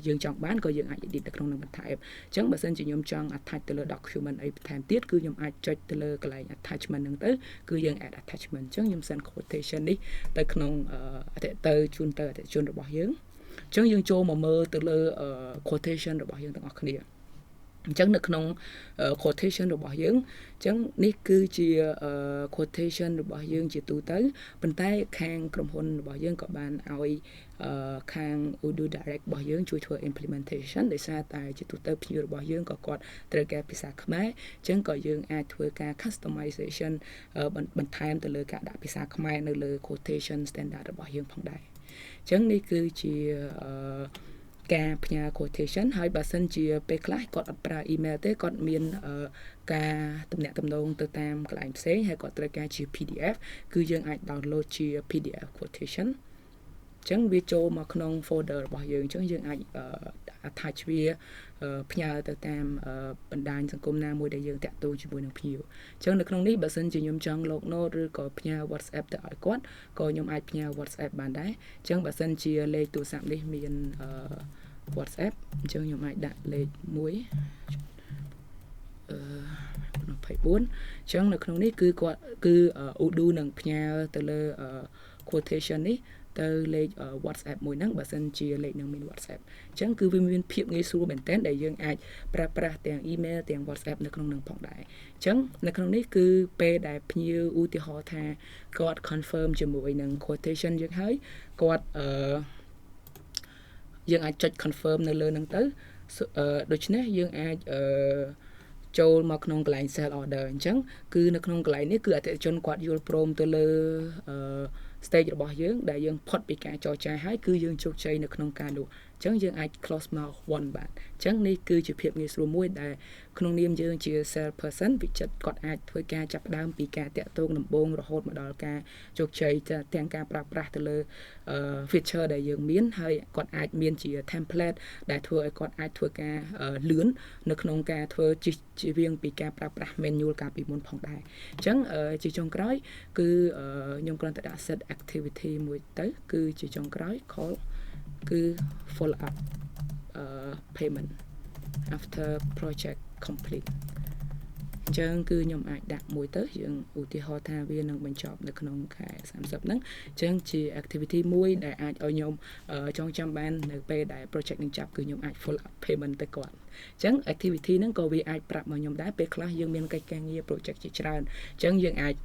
យើងចង់បានក៏យើងអាច edit នៅក្នុងនឹងបន្ថែមអញ្ចឹងបើសិនជាខ្ញុំចង់ attach ទៅលើ document អីបន្ថែមទៀតគឺខ្ញុំអាចចុចទៅលើកន្លែង attachment ហ្នឹងទៅគឺយើង add attachment អញ្ចឹងខ្ញុំ send quotation នេះទៅក្នុងទៅជូនទៅអតិថិជនរបស់យើងអញ្ចឹងយើងចូលមកមើលទៅលើ quotation របស់យើងទាំងអស់គ្នាអញ្ចឹងនៅក្នុង quotation របស់យើងអញ្ចឹងនេះគឺជា quotation របស់យើងជាទូទៅប៉ុន្តែខាងក្រុមហ៊ុនរបស់យើងក៏បានឲ្យខាង Odoo Direct របស់យើងជួយធ្វើ implementation ដោយសារតែជាទូទៅភ្ញៀវរបស់យើងក៏គាត់ត្រូវការភាសាខ្មែរអញ្ចឹងក៏យើងអាចធ្វើការ customization បន្ថែមទៅលើការដាក់ភាសាខ្មែរនៅលើ quotation standard របស់យើងផងដែរអញ្ចឹងនេះគឺជាការផ្ញើ quotation ហើយបើសិនជាពេលខ្លះគាត់អត់ប្រើ email ទេគាត់មានការទំនាក់ទំនងទៅតាមកន្លែងផ្សេងហើយគាត់ត្រូវការជា PDF គឺយើងអាច download ជា PDF quotation អញ្ចឹងវាចូលមកក្នុង folder របស់យើងអញ្ចឹងយើងអាចattach វាផ្ញើទៅតាមបណ្ដាញសង្គមណាមួយដែលយើងតាក់ទងជាមួយនឹងភ្ញៀវអញ្ចឹងនៅក្នុងនេះបើសិនជាខ្ញុំចង់ log note ឬក៏ផ្ញើ WhatsApp ទៅឲ្យគាត់ក៏ខ្ញុំអាចផ្ញើ WhatsApp បានដែរអញ្ចឹងបើសិនជាលេខទូរស័ព្ទនេះមានWhatsApp អញ្ចឹងខ្ញុំអាចដាក់លេខ1 24អញ្ចឹងនៅក្នុងនេះគឺគាត់គឺ Odoo នឹងផ្ញើទៅលើ quotation នេះទៅលេខ WhatsApp មួយហ្នឹងបើសិនជាលេខនឹងមាន WhatsApp អញ្ចឹងគឺវាមានភាពងាយស្រួលមែនទែនដែលយើងអាចប្រើប្រាស់ទាំង email ទាំង WhatsApp នៅក្នុងនឹងផងដែរអញ្ចឹងនៅក្នុងនេះគឺពេលដែលភ្ញៀវឧទាហរណ៍ថាគាត់ confirm ជាមួយនឹង quotation យើងហើយគាត់យើងអាចចុច confirm នៅលើហ្នឹងទៅដូច្នេះយើងអាចចូលមកក្នុងកន្លែង sell order អញ្ចឹងគឺនៅក្នុងកន្លែងនេះគឺអតិថិជនគាត់យល់ព្រមទៅលើ stage របស់យើងដែលយើងផុតពីការចរចាហើយគឺយើងជោគជ័យនៅក្នុងការនោះអញ្ចឹងយើងអាច close មក one បាទអញ្ចឹងនេះគឺជាភាពងាយស្រួលមួយដែលក្នុងនាមយើងជា sales person វិចិត្រគាត់អាចធ្វើការចាប់ផ្ដើមពីការតាក់ទងដំបូងរហូតមកដល់ការជោគជ័យទាំងការប្រើប្រាស់ទៅលើ feature ដែលយើងមានហើយគាត់អាចមានជា template ដែលធ្វើឲ្យគាត់អាចធ្វើការលឿននៅក្នុងការធ្វើជៀសវាងពីការប្រើប្រាស់ manual កាលពីមុនផងដែរអញ្ចឹងជាចុងក្រោយគឺខ្ញុំគ្រាន់តែដាក់ set activity មួយទៅគឺជាចុងក្រោយ call គឺ follow up payment after project complete អញ្ចឹងគឺខ្ញុំអាចដាក់មួយទៅយើងឧទាហរណ៍ថាវានឹងបញ្ចប់នៅក្នុងខែ30ហ្នឹងអញ្ចឹងជា activity មួយដែលអាចឲ្យខ្ញុំចងចាំបាននៅពេលដែល project នឹងចាប់គឺខ្ញុំអាច follow up payment ទៅគាត់អញ្ចឹង activity ហ្នឹងក៏វាអាចប្រាប់មកខ្ញុំដែរពេលខ្លះយើងមានកិច្ចការងារ project ជាច្រើនអញ្ចឹងយើងអាច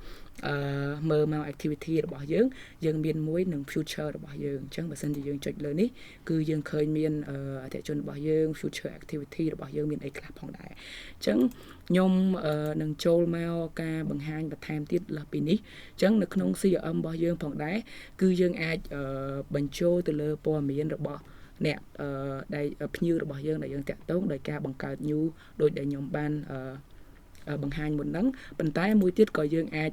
មើលមក activity របស់យើងមានមួយនឹង future របស់យើងអញ្ចឹងបើសិនជាយើងចុចលើនេះគឺយើងឃើញមានអតិថិជនរបស់យើង future activity របស់យើងមានអីខ្លះផងដែរអញ្ចឹងខ្ញុំនឹងចូលមកការបង្ហាញបន្ថែមទៀតលើសពីនេះអញ្ចឹងនៅក្នុង CRM របស់យើងផងដែរគឺយើងអាចបញ្ចូលទៅលើព័ត៌មានរបស់អ្នកដែលភ្ញៀវរបស់យើងដែលយើងតាក់ទងដោយការបង្កើត new ដោយដែលខ្ញុំបានបង្ហាញមុនហ្នឹងប៉ុន្តែមួយទៀតក៏យើងអាច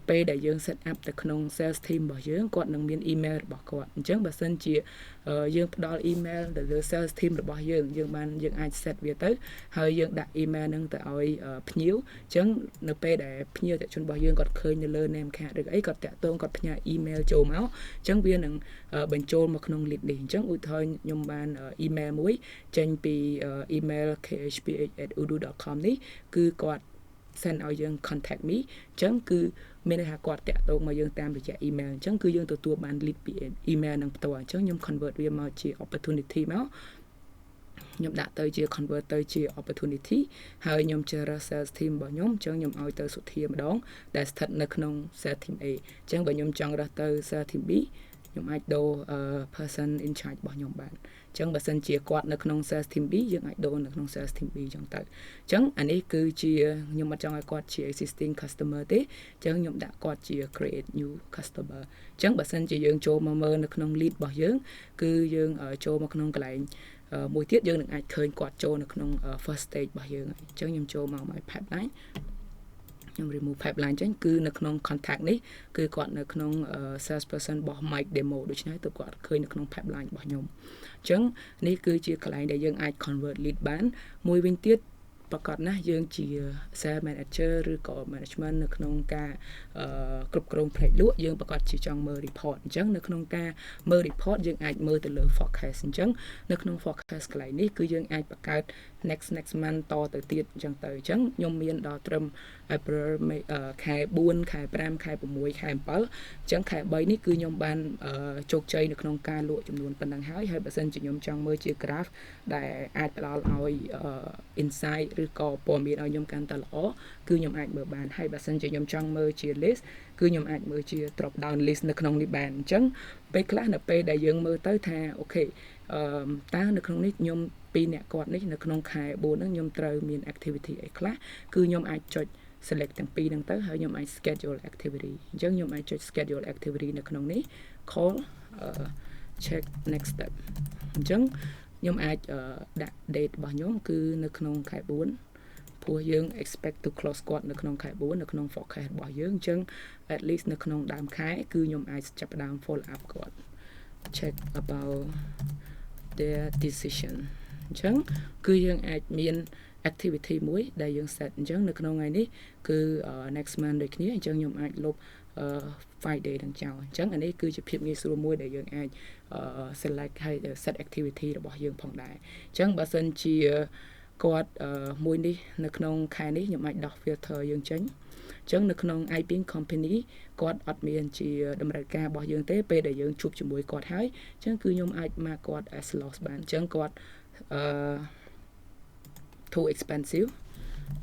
ពេលដែលយើង set up ទៅក្នុង sales team របស់យើងគាត់នឹងមាន email របស់គាត់អញ្ចឹងបើសិនជាយើងផ្ដល់ email ទៅលើ sales team របស់យើងយើងអាច set វាទៅហើយយើងដាក់ email ហ្នឹងទៅឲ្យភ្ញៀវអញ្ចឹងនៅពេលដែលភ្ញៀវតេជនរបស់យើងគាត់ឃើញនៅលើ name card ឬអីគាត់តាក់ទងគាត់ផ្ញើ email ចូលមកអញ្ចឹងវានឹងបញ្ចូលមកក្នុង lead នេះអញ្ចឹងឧទាហរណ៍ខ្ញុំបាន email មួយចេញពី email khph@udu.com នេះគឺគាត់send ឲ្យយើង contact me អញ្ចឹងគឺមានន័យថាគាត់តាក់ទងមកយើងតាមរយៈ email អញ្ចឹងគឺយើងទទួលបាន lead ពី email នឹងផ្ទាល់អញ្ចឹងខ្ញុំ convert វាមកជា opportunity មកខ្ញុំដាក់ទៅជា convert ទៅជា opportunity ហើយខ្ញុំជ្រើសរើស sales team របស់ខ្ញុំអញ្ចឹងខ្ញុំឲ្យទៅសុធាម្ដងដែលស្ថិតនៅក្នុង sales team A អញ្ចឹងបើខ្ញុំចង់រើសទៅ sales team B ខ្ញុំអាចដូរ person in charge របស់ខ្ញុំបានអញ្ចឹងបើសិនជាគាត់នៅក្នុង sales team B យើងអាចដូរនៅក្នុង sales team B អញ្ចឹងទៅអញ្ចឹងអានេះគឺជាខ្ញុំអត់ចង់ឲ្យគាត់ជា existing customer ទេអញ្ចឹងខ្ញុំដាក់គាត់ជា create new customer អញ្ចឹងបើសិនជាយើងចូលមកមើលនៅក្នុង lead របស់យើងគឺយើងចូលមកក្នុងកន្លែងមួយទៀតយើងនឹងអាចឃើញគាត់ចូលនៅក្នុង first stage របស់យើងអញ្ចឹងខ្ញុំចូលមក my pipeline ខ្ញុំ remove pipeline ចេញគឺនៅក្នុង contact នេះគឺគាត់នៅក្នុង sales person របស់ mic demo ដូច្នេះទៅគាត់ឃើញនៅក្នុង pipeline របស់ខ្ញុំអញ្ចឹងនេះគឺជាកន្លែងដែលយើងអាច convert lead បានមួយវិញទៀតប្រកាសណាស់យើងជា sales manager ឬក៏ management នៅក្នុងការគ្រប់គ្រងផ្នែកលក់យើងប្រកាសជាចង់មើល report អញ្ចឹងនៅក្នុងការមើល report យើងអាចមើលទៅលើ forecast អញ្ចឹងនៅក្នុង forecast កន្លែងនេះគឺយើងអាចបង្កើត next month តទៅទៀតអញ្ចឹងទៅអញ្ចឹងខ្ញុំមានដល់ត្រឹម April ខែ4ខែ5ខែ6ខែ7អញ្ចឹងខែ3នេះគឺខ្ញុំបានជោគជ័យនៅក្នុងការលក់ចំនួនប៉ុណ្ណឹងហើយបើសិនជាខ្ញុំចង់មើលជា graph ដែលអាចផ្ដល់ឲ្យ insight ឬក៏ព័ត៌មានឲ្យខ្ញុំកាន់តែល្អគឺខ្ញុំអាចមើលបានហើយបើសិនជាខ្ញុំចង់មើលជា list គឺខ្ញុំអាចមើលជា drop down list នៅក្នុងនេះបានអញ្ចឹងពេលខ្លះនៅពេលដែលយើងមើលទៅថាអូខេតើនៅក្នុងនេះខ្ញុំពីរអ្នកគាត់នេះនៅក្នុងខែ4ហ្នឹងខ្ញុំត្រូវមាន activity អីខ្លះគឺខ្ញុំអាចចុច select ទាំងពីរហ្នឹងទៅហើយខ្ញុំអាច schedule activity អញ្ចឹងខ្ញុំអាចចុច schedule activity នៅក្នុងនេះ call check next step អញ្ចឹងខ្ញុំអាចដាក់ date របស់ខ្ញុំគឺនៅក្នុងខែ4ព្រោះយើង expect to close គាត់នៅក្នុងខែ4នៅក្នុង forecast របស់យើងអញ្ចឹង at least នៅក្នុងដើមខែគឺខ្ញុំអាចចាប់ផ្ដើម follow up គាត់ check about their decision អញ្ចឹងគឺយើងអាចមាន activity មួយដែលយើង set អញ្ចឹងនៅក្នុងថ្ងៃនេះគឺ next month ដូចគ្នាអញ្ចឹងខ្ញុំអាចលុប Friday ទាំងចោលអញ្ចឹងអានេះគឺជាភាពងាយស្រួលមួយដែលយើងអាច select ហើយ set activity របស់យើងផងដែរអញ្ចឹងបើសិនជាគាត់មួយនេះនៅក្នុងខែនេះខ្ញុំអាចដោះ filter យើងចេញអញ្ចឹងនៅក្នុង IP company គាត់អត់មានជាតម្រូវការរបស់យើងទេពេលដែលយើងជួបជាមួយគាត់ហើយអញ្ចឹងគឺខ្ញុំអាចមកគាត់ as loss បានអញ្ចឹងគាត់too expensive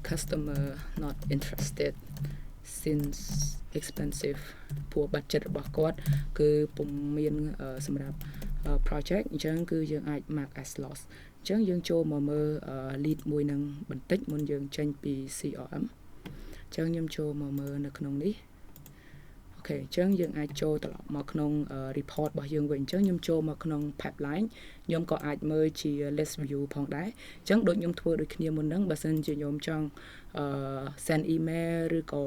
customer not interested since expensive ព្រោះ budget របស់គាត់គឺពុំមានសម្រាប់ project អញ្ចឹងគឺយើងអាច mark as loss អញ្ចឹងយើងចូលមកមើល lead មួយនឹងបន្តិចមុនយើងចេញពី CRM អញ្ចឹងខ្ញុំចូលមកមើលនៅក្នុងនេះអូខេអញ្ចឹងយើងអាចចូលត្រឡប់មកក្នុង report របស់យើងវិញអញ្ចឹងខ្ញុំចូលមកក្នុង pipeline ខ្ញុំក៏អាចមើលជា list view ផងដែរអញ្ចឹងដូចខ្ញុំធ្វើដូចគ្នាមុនហ្នឹងបើសិនជាខ្ញុំចង់ send email ឬក៏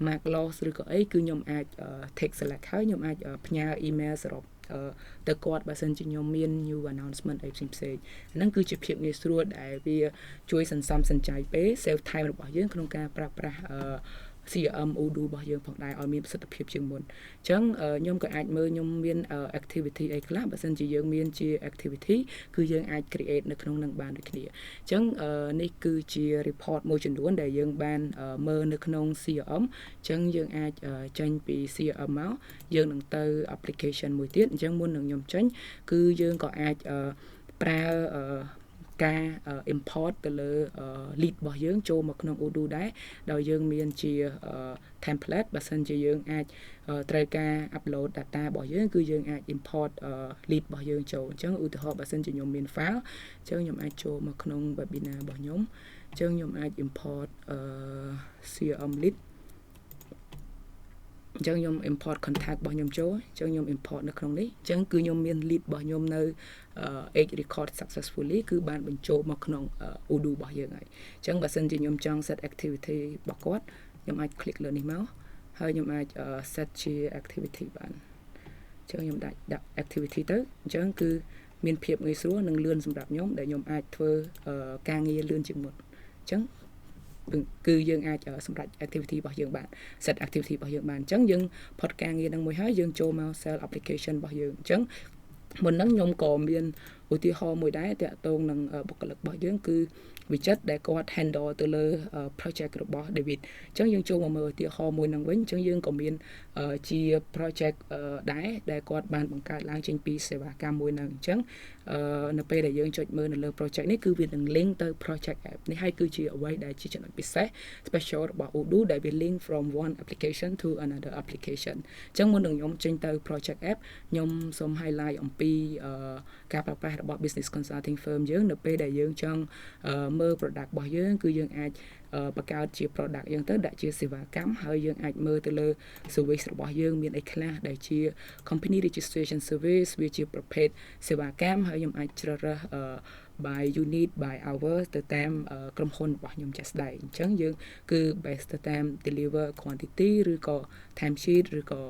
mark loss ឬក៏អីគឺខ្ញុំអាច take select ហើយខ្ញុំអាចផ្ញើ email សរុបទៅគាត់បើសិនជាខ្ញុំមាន new announcement អីផ្សេងៗហ្នឹងគឺជាភាពងាយស្រួលដែលវាជួយសន្សំសំចៃពេល save time របស់យើងក្នុងការប្រើប្រាស់ CRM Odoo របស់យើងផងដែរឲ្យមានប្រសិទ្ធភាពជាងមុនអញ្ចឹងខ្ញុំក៏អាចមើលខ្ញុំមាន activity អីខ្លះបើសិនជាយើងមានជា activity គឺយើងអាច create នៅក្នុងនឹងបានដូចគ្នាអញ្ចឹងនេះគឺជា report មួយចំនួនដែលយើងបានមើលនៅក្នុង CRM អញ្ចឹងយើងអាចចេញពី CRM មកយើងនឹងទៅ application មួយទៀតអញ្ចឹងមុននឹងខ្ញុំចេញគឺយើងក៏អាចប្រើការ import ទៅលើ lead របស់យើងចូលមកក្នុង Odoo ដែរដោយយើងមានជា template បើសិនជាយើងអាចត្រូវការ upload data របស់យើងគឺយើងអាច import lead របស់យើងចូលអញ្ចឹងឧទាហរណ៍បើសិនជាខ្ញុំមាន file អញ្ចឹងខ្ញុំអាចចូលមកក្នុង webinar របស់ខ្ញុំអញ្ចឹងខ្ញុំអាច import CRM lead អញ្ចឹងខ្ញុំ import contact របស់ខ្ញុំចូលអញ្ចឹងខ្ញុំ import នៅក្នុងនេះអញ្ចឹងគឺខ្ញុំមាន lead របស់ខ្ញុំនៅ edge record successfully គឺបានបញ្ចូលមកក្នុង Odoo របស់យើងហើយអញ្ចឹងបើសិនជាខ្ញុំចង់ set activity របស់គាត់ខ្ញុំអាច click លើនេះមក ហើយខ្ញុំអាច set ជា activity បានអញ្ចឹងខ្ញុំដាក់ activity ទៅអញ្ចឹងគឺមានភាពងាយស្រួលនិងលឿនសម្រាប់ខ្ញុំដែលខ្ញុំអាចធ្វើការងារលឿនជាងមុនអញ្ចឹងគឺយើងអាចសម្រេច activity របស់យើងបាន set activity របស់យើងបានអញ្ចឹងយើងផុតការងារនឹងមួយហើយយើងចូលមក sell application របស់យើងអញ្ចឹងមុនហ្នឹងខ្ញុំក៏មានឧទាហរណ៍មួយដែរតាក់ទងនឹងបុគ្គលិករបស់យើងគឺវិចិត្រដែលគាត់ handle ទៅលើ project របស់ David អញ្ចឹងយើងចូលមកមើលឧទាហរណ៍មួយហ្នឹងវិញអញ្ចឹងយើងក៏មានជា project ដែរដែលគាត់បានបង្កើតឡើងចេញពីសេវាកម្មមួយហ្នឹងអញ្ចឹងនៅពេលដែលយើងចុចមើលនៅលើ project នេះគឺវានឹង link ទៅ project app នេះហើយគឺជាអ្វីដែលជាចំណុចពិសេស special របស់ Odoo ដែលវា link from one application to another application អញ្ចឹងមុននឹងខ្ញុំចេញទៅ project app ខ្ញុំសូម highlight អំពីការប្រើប្រាស់របស់ business consulting firm យើងនៅពេលដែលយើងចង់មើល product របស់យើងគឺយើងអាចបង្កើតជា product យើងទៅដាក់ជាសេវាកម្មហើយយើងអាចមើលទៅលើ service របស់យើងមានអីខ្លះដែលជា company registration service វាជាប្រភេទសេវាកម្មហើយខ្ញុំអាចជ្រើសរើសby unit by hour ទៅតាមក្រុមហ៊ុនរបស់ខ្ញុំចាស់ស្ដែងអញ្ចឹងយើងគឺ based ទៅតាម deliver quantity ឬក៏ time sheet ឬក៏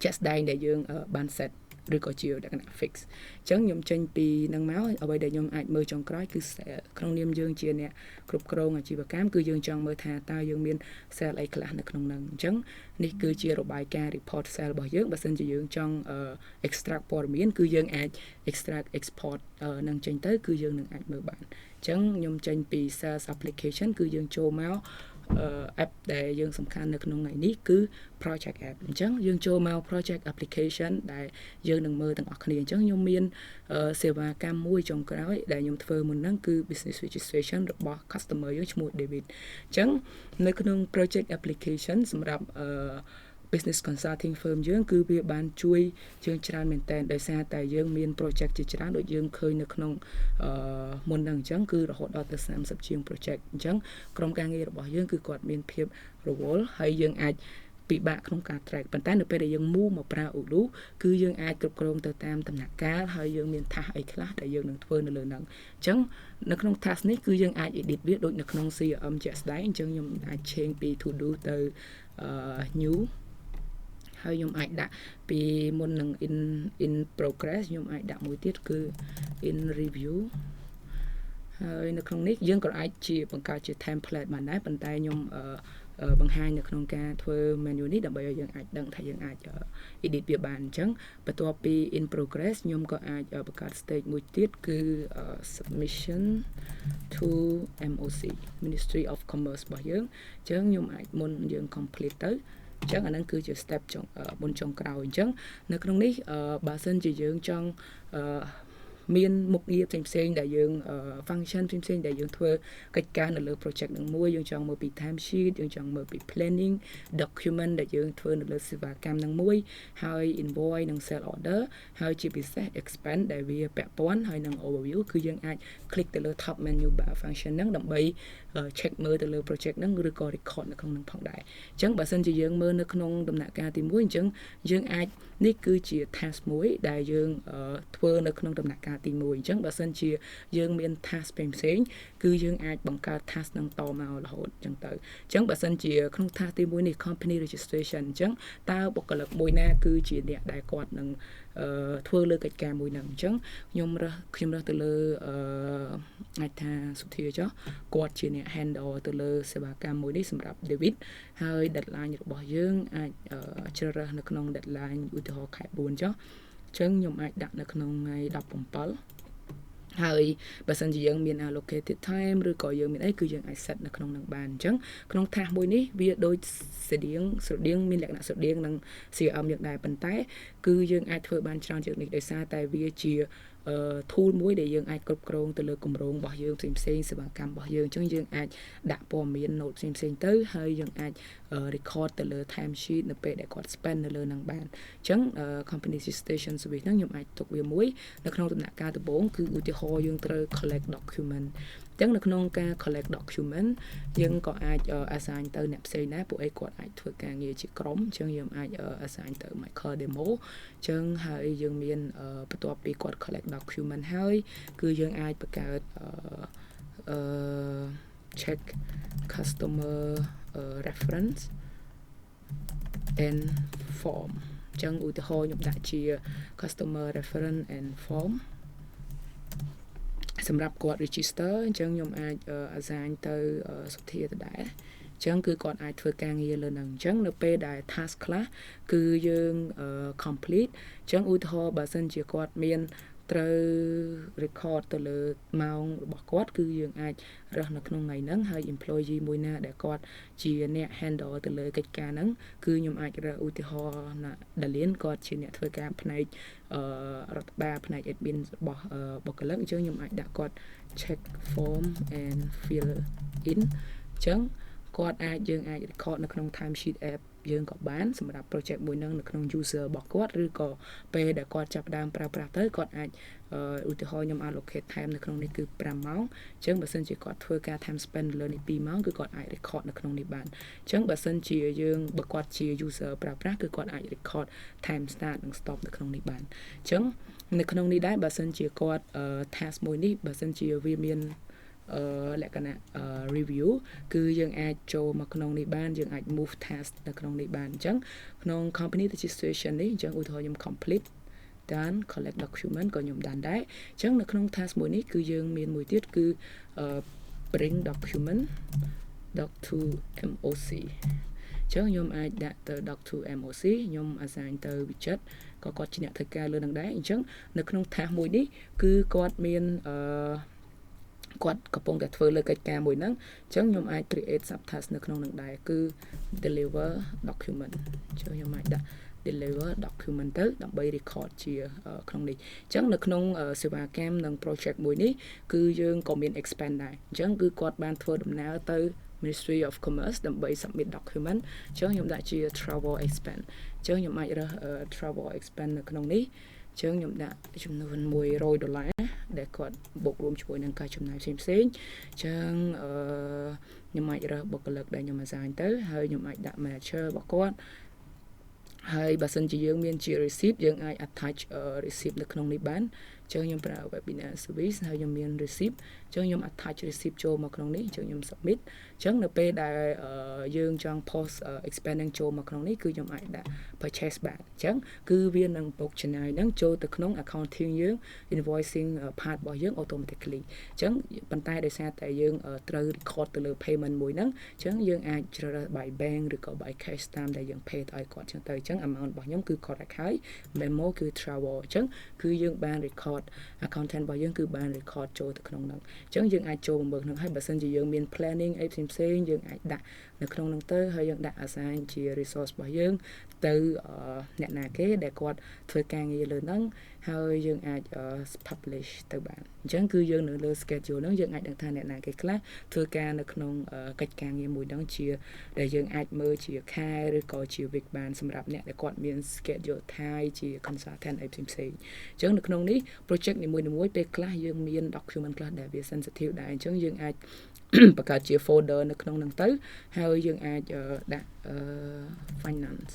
ចាស់ស្ដែងដែលយើងបាន set ឬក៏ជាលក្ខណៈ fix អញ្ចឹងខ្ញុំចេញពីនឹងមកអ្វីដែលខ្ញុំអាចមើលចុងក្រោយគឺក្នុងនាមយើងជាអ្នកគ្រប់គ្រងអាជីវកម្មគឺយើងចង់មើលថាតើយើងមាន sale អីខ្លះនៅក្នុងហ្នឹងអញ្ចឹងនេះគឺជារបាយការណ៍ report sale របស់យើងបើសិនជាយើងចង់ extract ព័ត៌មានគឺយើងអាច extract export នឹងចេញទៅគឺយើងនឹងអាចមើលបានអញ្ចឹងខ្ញុំចេញពី sales application គឺយើងចូលមកapp ដែលយើងសំខាន់នៅក្នុងថ្ងៃនេះគឺ project app អញ្ចឹងយើងចូលមក project application ដែលយើងនឹងមើលទាំងអស់គ្នាអញ្ចឹងខ្ញុំមានសេវាកម្មមួយចុងក្រោយដែលខ្ញុំធ្វើមុនហ្នឹងគឺ business registration របស់ customer យើងឈ្មោះ David អញ្ចឹងនៅក្នុង project application សម្រាប់business consulting firm យើងគឺវាបានជួយយើងច្រើនមែនតើដោយសារតែយើងមាន project ជាច្រើនដូចយើងឃើញនៅក្នុងមុនហ្នឹងអញ្ចឹងគឺរហូតដល់ទៅ30ជាង project អញ្ចឹងក្រុមការងាររបស់យើងគឺគាត់មានភាពរវល់ហើយយើងអាចពិបាកក្នុងការ track ប៉ុន្តែនៅពេលដែលយើង move មកប្រើ Odoo គឺយើងអាចគ្រប់គ្រងទៅតាមដំណាក់កាលហើយយើងមាន task អីខ្លះដែលយើងនឹងធ្វើនៅលើហ្នឹងអញ្ចឹងនៅក្នុង task នេះគឺយើងអាច edit វាដូចនៅក្នុង CRM ជាក់ស្ដែងអញ្ចឹងខ្ញុំអាច change ពី to do ទៅ newហើយខ្ញុំអាចដាក់ពីមុននឹង in progress ខ្ញុំអាចដាក់មួយទៀតគឺ in review ហើយនៅក្នុងនេះយើងក៏អាចជាបង្កើតជា template បានដែរប៉ុន្តែខ្ញុំបង្ហាញនៅក្នុងការធ្វើ menu នេះដើម្បីឲ្យយើងអាចដឹងថាយើងអាច edit វាបានអញ្ចឹងបន្ទាប់ពី in progress ខ្ញុំក៏អាចបង្កើត stage មួយទៀតគឺ submission to MOC Ministry of Commerce របស់យើងអញ្ចឹងខ្ញុំអាចមុនយើង complete ទៅអញ្ចឹងអាហ្នឹងគឺជា step មុនចុងក្រោយអញ្ចឹងនៅក្នុងនេះបើសិនជាយើងចង់មានមុខងារផ្សេងៗដែលយើង function ផ្សេងៗដែលយើងធ្វើកិច្ចការនៅលើ project នឹងមួយយើងចង់មើលពី time sheet យើងចង់មើលពី planning document ដែលយើងធ្វើនៅលើសេវាកម្មនឹងមួយហើយ invoice និង sale order ហើយជាពិសេស expense ដែលវាពាក់ព័ន្ធហើយនឹង overview គឺយើងអាច click ទៅលើ top menu bar function ហ្នឹងដើម្បី check មើលទៅលើ project ហ្នឹងឬក៏ record នៅក្នុងហ្នឹងផងដែរអញ្ចឹងបើសិនជាយើងមើលនៅក្នុងដំណាក់កាលទី1អញ្ចឹងយើងអាចនេះគឺជា task មួយដែលយើងធ្វើនៅក្នុងដំណាក់កាលទី1អញ្ចឹងបើសិនជាយើងមាន task ផ្សេងៗគឺយើងអាចបង្កើត task នឹងតមករហូតអញ្ចឹងទៅអញ្ចឹងបើសិនជាក្នុង task ទី1នេះ company registration អញ្ចឹងតើបុគ្គលិកមួយណាគឺជាអ្នកដែលគាត់នឹងធ្វើលើកិច្ចការមួយហ្នឹងអញ្ចឹងខ្ញុំរើសទៅលើអាចថាសុធាចុះគាត់ជាអ្នក handle ទៅលើសេវាកម្មមួយនេះសម្រាប់ David ហើយ deadline របស់យើងអាចជ្រើសរើសនៅក្នុង deadline ឧទាហរណ៍ខែ4ចុះអញ្ចឹងខ្ញុំអាចដាក់នៅក្នុងថ្ងៃ17ហើយបើសិនជាយើងមាន allocated time ឬក៏យើងមានអីគឺយើងអាច set នៅក្នុងនឹងបានអញ្ចឹងក្នុង task មួយនេះវាដូចស្រដៀងមានលក្ខណៈស្រដៀងនឹង CRM យ៉ាងដែរប៉ុន្តែគឺយើងអាចធ្វើបានច្រើនជាងនេះដោយសារតែវាជាtool មួយដែលយើងអាចគ្រប់គ្រងទៅលើគម្រោងរបស់យើងផ្សេងសេវាកម្មរបស់យើងអញ្ចឹងយើងអាចដាក់ព័ត៌មាន note ផ្សេងទៅហើយយើងអាច record ទៅលើ time sheet នៅពេលដែលគាត់ spend នៅលើនឹងបានអញ្ចឹង company registration service ហ្នឹងខ្ញុំអាចទុកវាមួយនៅក្នុងដំណាក់កាលដំបូងគឺឧទាហរណ៍យើងត្រូវ collect document អញ្ចឹងនៅក្នុងការ collect document យើងក៏អាច assign ទៅអ្នកផ្សេងដែរពួកឯងគាត់អាចធ្វើការងារជាក្រុមអញ្ចឹងយើងអាច assign ទៅ Michael demo អញ្ចឹងហើយយើងមានបន្ទាប់ពីគាត់ collect document ហើយគឺយើងអាចបង្កើតcheck customer reference and form ចឹងឧទាហរណ៍ខ្ញុំដាក់ជា customer reference and form សម្រាប់គាត់ register អញ្ចឹងខ្ញុំអាច assign ទៅសុធាទៅដែរអញ្ចឹងគឺគាត់អាចធ្វើការងារលើហ្នឹងអញ្ចឹងនៅពេលដែល task ខ្លះគឺយើង complete អញ្ចឹងឧទាហរណ៍បើសិនជាគាត់មានត្រូវ record ទៅលើម៉ោងរបស់គាត់គឺយើងអាចរើសនៅក្នុងថ្ងៃហ្នឹងហើយ employee មួយណាដែលគាត់ជាអ្នក handle ទៅលើកិច្ចការហ្នឹងគឺខ្ញុំអាចរើសឧទាហរណ៍ណា Dalian គាត់ជាអ្នកធ្វើការផ្នែករដ្ឋបាលផ្នែក admin របស់បុគ្គលិកអញ្ចឹងខ្ញុំអាចដាក់គាត់ check form and fill in អញ្ចឹងគាត់យើងអាច record នៅក្នុង timesheet app យើងក៏បានសម្រាប់ project មួយហ្នឹងនៅក្នុង user របស់គាត់ឬក៏ពេលដែលគាត់ចាប់ផ្ដើមប្រើប្រាស់ទៅគាត់អាចឧទាហរណ៍ខ្ញុំ allocate time នៅក្នុងនេះគឺ5ម៉ោងអញ្ចឹងបើសិនជាគាត់ធ្វើការ time spend លើនេះ2ម៉ោងគឺគាត់អាច record នៅក្នុងនេះបានអញ្ចឹងបើសិនជាយើងបើគាត់ជា user ប្រើប្រាស់គឺគាត់អាច record time start និង stop នៅក្នុងនេះបានអញ្ចឹងនៅក្នុងនេះដែរបើសិនជាគាត់ task មួយនេះបើសិនជាវាមានលក្ខណៈ review គឺយើងអាចចូលមកក្នុងនេះបានយើងអាច move task នៅក្នុងនេះបានអញ្ចឹងក្នុង company registration នេះអញ្ចឹងឧទាហរណ៍ខ្ញុំ complete done collect document ក៏ខ្ញុំបានដែរអញ្ចឹងនៅក្នុង task មួយនេះគឺយើងមានមួយទៀតគឺ bring document doc to MOC អញ្ចឹងខ្ញុំអាចដាក់ទៅ doc to MOC ខ្ញុំ assign ទៅ widget ក៏គាត់ជាអ្នកធ្វើការលើនឹងដែរអញ្ចឹងនៅក្នុង task មួយនេះគឺគាត់មានគាត់កំពុងតែធ្វើលើកិច្ចការមួយហ្នឹងអញ្ចឹងខ្ញុំអាច create subtask នៅក្នុងនឹងដែរគឺ deliver document អញ្ចឹងខ្ញុំអាចដាក់ deliver document ទៅដើម្បី record ជាក្នុងនេះអញ្ចឹងនៅក្នុងសេវាកម្មនិង project មួយនេះគឺយើងក៏មាន expand ដែរអញ្ចឹងគឺគាត់បានធ្វើដំណើរទៅ Ministry of Commerce ដើម្បី submit document អញ្ចឹងខ្ញុំដាក់ជា travel expense អញ្ចឹងខ្ញុំអាចរើស travel expense នៅក្នុងនេះអញ្ចឹងខ្ញុំដាក់ចំនួន$100ដែលគាត់បូករួមជាមួយនឹងការចំណាយផ្សេងៗអញ្ចឹងខ្ញុំអាចរើសបុគ្គលិកដែលខ្ញុំ assign ទៅហើយខ្ញុំអាចដាក់ manager របស់គាត់ហើយបើសិនជាយើងមានជា receipt យើងអាច attach receipt នៅក្នុងនេះបានអញ្ចឹងខ្ញុំប្រើ webinar service ហើយខ្ញុំមាន receipt អញ្ចឹងខ្ញុំ attach receipt ចូលមកក្នុងនេះអញ្ចឹងខ្ញុំ submit អញ្ចឹងនៅពេលដែលយើងចង់ post expanding ចូលមកក្នុងនេះគឺខ្ញុំអាចដាក់ purchase បានអញ្ចឹងគឺវានឹងបូកចំណាយហ្នឹងចូលទៅក្នុង accounting យើង invoicing part របស់យើង automatically អញ្ចឹងប៉ុន្តែដោយសារតែយើងត្រូវ record ទៅលើ payment មួយហ្នឹងអញ្ចឹងយើងអាចជ្រើសរើស by bank ឬក៏ by cash តាមដែលយើង pay ទៅឲ្យគាត់អញ្ចឹងទៅអញ្ចឹង amount របស់ខ្ញុំគឺ correct ហើយ memo គឺ travel អញ្ចឹងគឺយើងបាន record accountant របស់យើងគឺបាន record ចូលទៅក្នុងហ្នឹងអញ្ចឹងយើងអាចចូលមើលហ្នឹងហើយបើសិនជាយើងមាន planning អីផ្សេងៗយើងអាចដាក់នៅក្នុងហ្នឹងទៅហើយយើងដាក់ assign ជា resource របស់យើងទៅអ្នកណាគេដែលគាត់ធ្វើការងារលើហ្នឹងហើយយើងអាច publish ទៅបានអញ្ចឹងគឺយើងនៅលើ schedule ហ្នឹងយើងអាចដឹងថាអ្នកណាគេខ្លះធ្វើការនៅក្នុងកិច្ចការងារមួយហ្នឹងជាដែលយើងអាចមើលជាខែឬក៏ជា week បានសម្រាប់អ្នកដែលគាត់មាន schedule ថៃជា consultant អីផ្សេងៗអញ្ចឹងនៅក្នុងនេះ project នីមួយៗពេលខ្លះយើងមាន document ខ្លះដែលវា sensitive ដែរអញ្ចឹងយើងអាចបង្កើតជា folder នៅក្នុងហ្នឹងទៅហើយយើងអាចដាក់ finance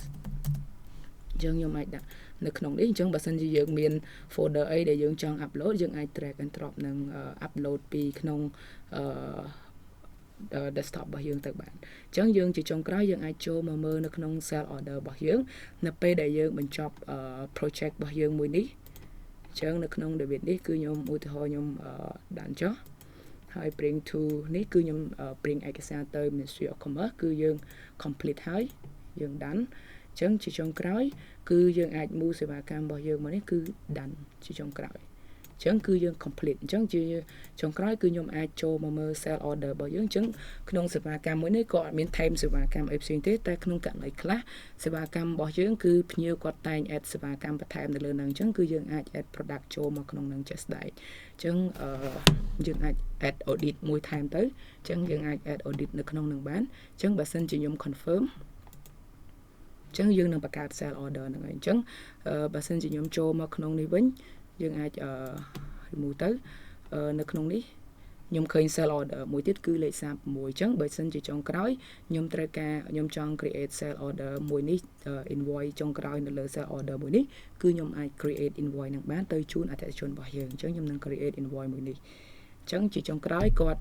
អញ្ចឹងខ្ញុំអាចដាក់នៅក្នុងនេះអញ្ចឹងបើសិនជាយើងមាន folder អីដែលយើងចង់ upload យើងអាច drag and drop នឹង upload ពីក្នុង desktop របស់យើងទៅបានអញ្ចឹងយើងជាចុងក្រោយយើងអាចចូលមកមើលនៅក្នុង sell order របស់យើងនៅពេលដែលយើងបញ្ចប់ project របស់យើងមួយនេះអញ្ចឹងនៅក្នុង David នេះគឺខ្ញុំឧទាហរណ៍ខ្ញុំដាក់ចុះហើយ bring to នេះគឺខ្ញុំ bring ឯកសារទៅ Ministry of Commerce គឺយើង complete ហើយយើង done អញ្ចឹងជាចុងក្រោយគឺយើងអាច move សេវាកម្មរបស់យើងមកនេះគឺ done ជាចុងក្រោយអញ្ចឹងគឺយើង complete អញ្ចឹងជាចុងក្រោយគឺខ្ញុំអាចចូលមកមើល sell order របស់យើងអញ្ចឹងក្នុងសេវាកម្មមួយនេះក៏អត់មាន time សេវាកម្មអីផ្សេងទេតែក្នុងករណីខ្លះសេវាកម្មរបស់យើងគឺភ្ញៀវគាត់តែង add សេវាកម្មបន្ថែមនៅលើហ្នឹងអញ្ចឹងគឺយើងអាច add product ចូលមកក្នុងហ្នឹងជាក់ស្ដែងអញ្ចឹងយើងអាច add audit មួយថែមទៅអញ្ចឹងយើងអាច add audit នៅក្នុងហ្នឹងបានអញ្ចឹងបើសិនជាខ្ញុំ confirm អញ្ចឹងយើងនឹងបង្កើត sell order ហ្នឹងហើយអញ្ចឹងបើសិនជាខ្ញុំចូលមកក្នុងនេះវិញយើងអាចremove ទៅនៅក្នុងនេះខ្ញុំឃើញ sell order មួយទៀតគឺលេខ36អញ្ចឹងបើសិនជាចុងក្រោយខ្ញុំត្រូវការខ្ញុំចង់ create sell order មួយនេះ invoice ចុងក្រោយនៅលើ sell order មួយនេះគឺខ្ញុំអាច create invoice នឹងបានទៅជូនអតិថិជនរបស់យើងអញ្ចឹងខ្ញុំនឹង create invoice មួយនេះអញ្ចឹងជាចុងក្រោយគាត់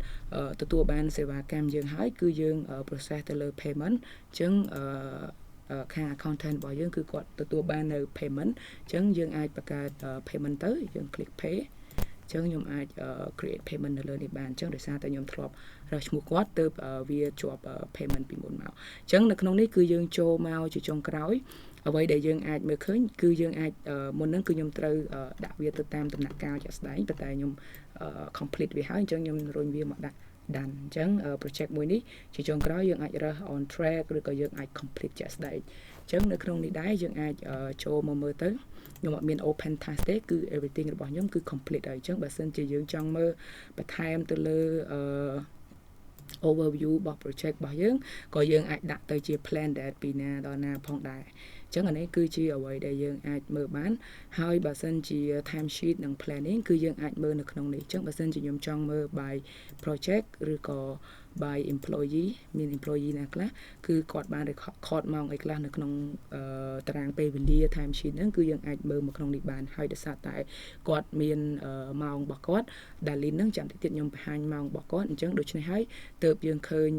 ទទួលបានសេវាកម្មយើងហើយគឺយើង process ទៅលើ payment អញ្ចឹង ខាង accountant របស់យើងគឺគាត់ទទួលបាននៅ payment អញ្ចឹងយើងអាចបង្កើត payment ទៅយើង click pay អញ្ចឹងខ្ញុំអាច create payment នៅលើនេះបានអញ្ចឹងដោយសារតែខ្ញុំធ្លាប់រើសឈ្មោះគាត់ទើបវាជាប់ payment ពីមុនមកអញ្ចឹងនៅក្នុងនេះគឺយើងចូលមកជាចុងក្រោយអ្វីដែលយើងអាចមើលឃើញគឺយើងអាចមុនហ្នឹងគឺខ្ញុំត្រូវដាក់វាទៅតាមដំណាក់កាលជាក់ស្ដែងប៉ុន្តែខ្ញុំ complete វាហើយអញ្ចឹងខ្ញុំរុញវាមកដាក់Dan អញ្ចឹង project មួយនេះជាចុងក្រោយយើងអាចរើស on track ឬក៏យើងអាច complete ជាក់ស្ដែងអញ្ចឹងនៅក្នុងនេះដែរយើងអាចចូលមកមើលទៅខ្ញុំអត់មាន open task ទេគឺ everything របស់ខ្ញុំគឺ complete ហើយអញ្ចឹងបើសិនជាយើងចង់មើលបន្ថែមទៅលើ overview របស់ project របស់យើងក៏យើងអាចដាក់ទៅជា plan ដែលពីណាដល់ណាផងដែរអញ្ចឹងអានេះគឺជាអ្វីដែលយើងអាចមើលបានហើយបើសិនជា time sheet និង planning គឺយើងអាចមើលនៅក្នុងនេះអញ្ចឹងបើសិនជាខ្ញុំចង់មើល by project ឬក៏ by employee មាន employee ណាខ្លះគឺគាត់បាន record ម៉ោងអីខ្លះនៅក្នុងតារាងពេលវេលា time sheet ហ្នឹងគឺយើងអាចមើលមកក្នុងនេះបានហើយដោយសារតែគាត់មានម៉ោងរបស់គាត់ Darlene ហ្នឹងចាំតិចទៀតខ្ញុំបង្ហាញម៉ោងរបស់គាត់អញ្ចឹងដូច្នេះហើយទើបយើងឃើញ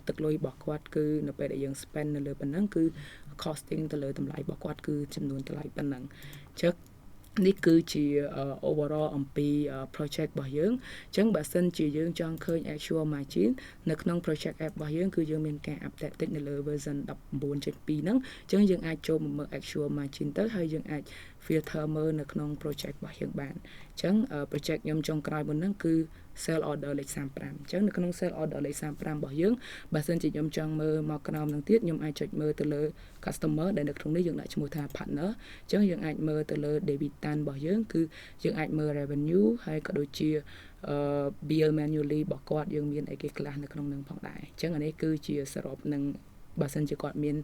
ទឹកលុយរបស់គាត់គឺនៅពេលដែលយើង spend នៅលើប៉ុណ្ណឹងគឺ costing ទៅលើតម្លៃរបស់គាត់គឺចំនួនតម្លៃប៉ុណ្ណឹងអញ្ចឹងនេះគឺជា overall អំពី project របស់យើងអញ្ចឹងបើសិនជាយើងចង់ឃើញ actual margin នៅក្នុង project app របស់យើងគឺយើងមានការ update តិចនៅលើ version 19.2 ហ្នឹងអញ្ចឹងយើងអាចចូលមកមើល actual margin ទៅហើយយើងអាច filter មើលនៅក្នុង project របស់យើងបានអញ្ចឹង project ខ្ញុំចុងក្រោយមុនហ្នឹងគឺ sale order លេខ35អញ្ចឹងនៅក្នុង sale order លេខ35របស់យើងបើសិនជាខ្ញុំចង់មើលមកក្រោមនឹងទៀតខ្ញុំអាចចុចមើលទៅលើ customer ដែលនៅក្នុងនេះយើងដាក់ឈ្មោះថា partner អញ្ចឹងយើងអាចមើលទៅលើ debit tan របស់យើងគឺយើងអាចមើល revenue ហើយក៏ដូចជា bill manually របស់គាត់យើងមានអីគេខ្លះនៅក្នុងនឹងផងដែរអញ្ចឹងអានេះគឺជាសរុបនឹងបើសិនជាគាត់មាន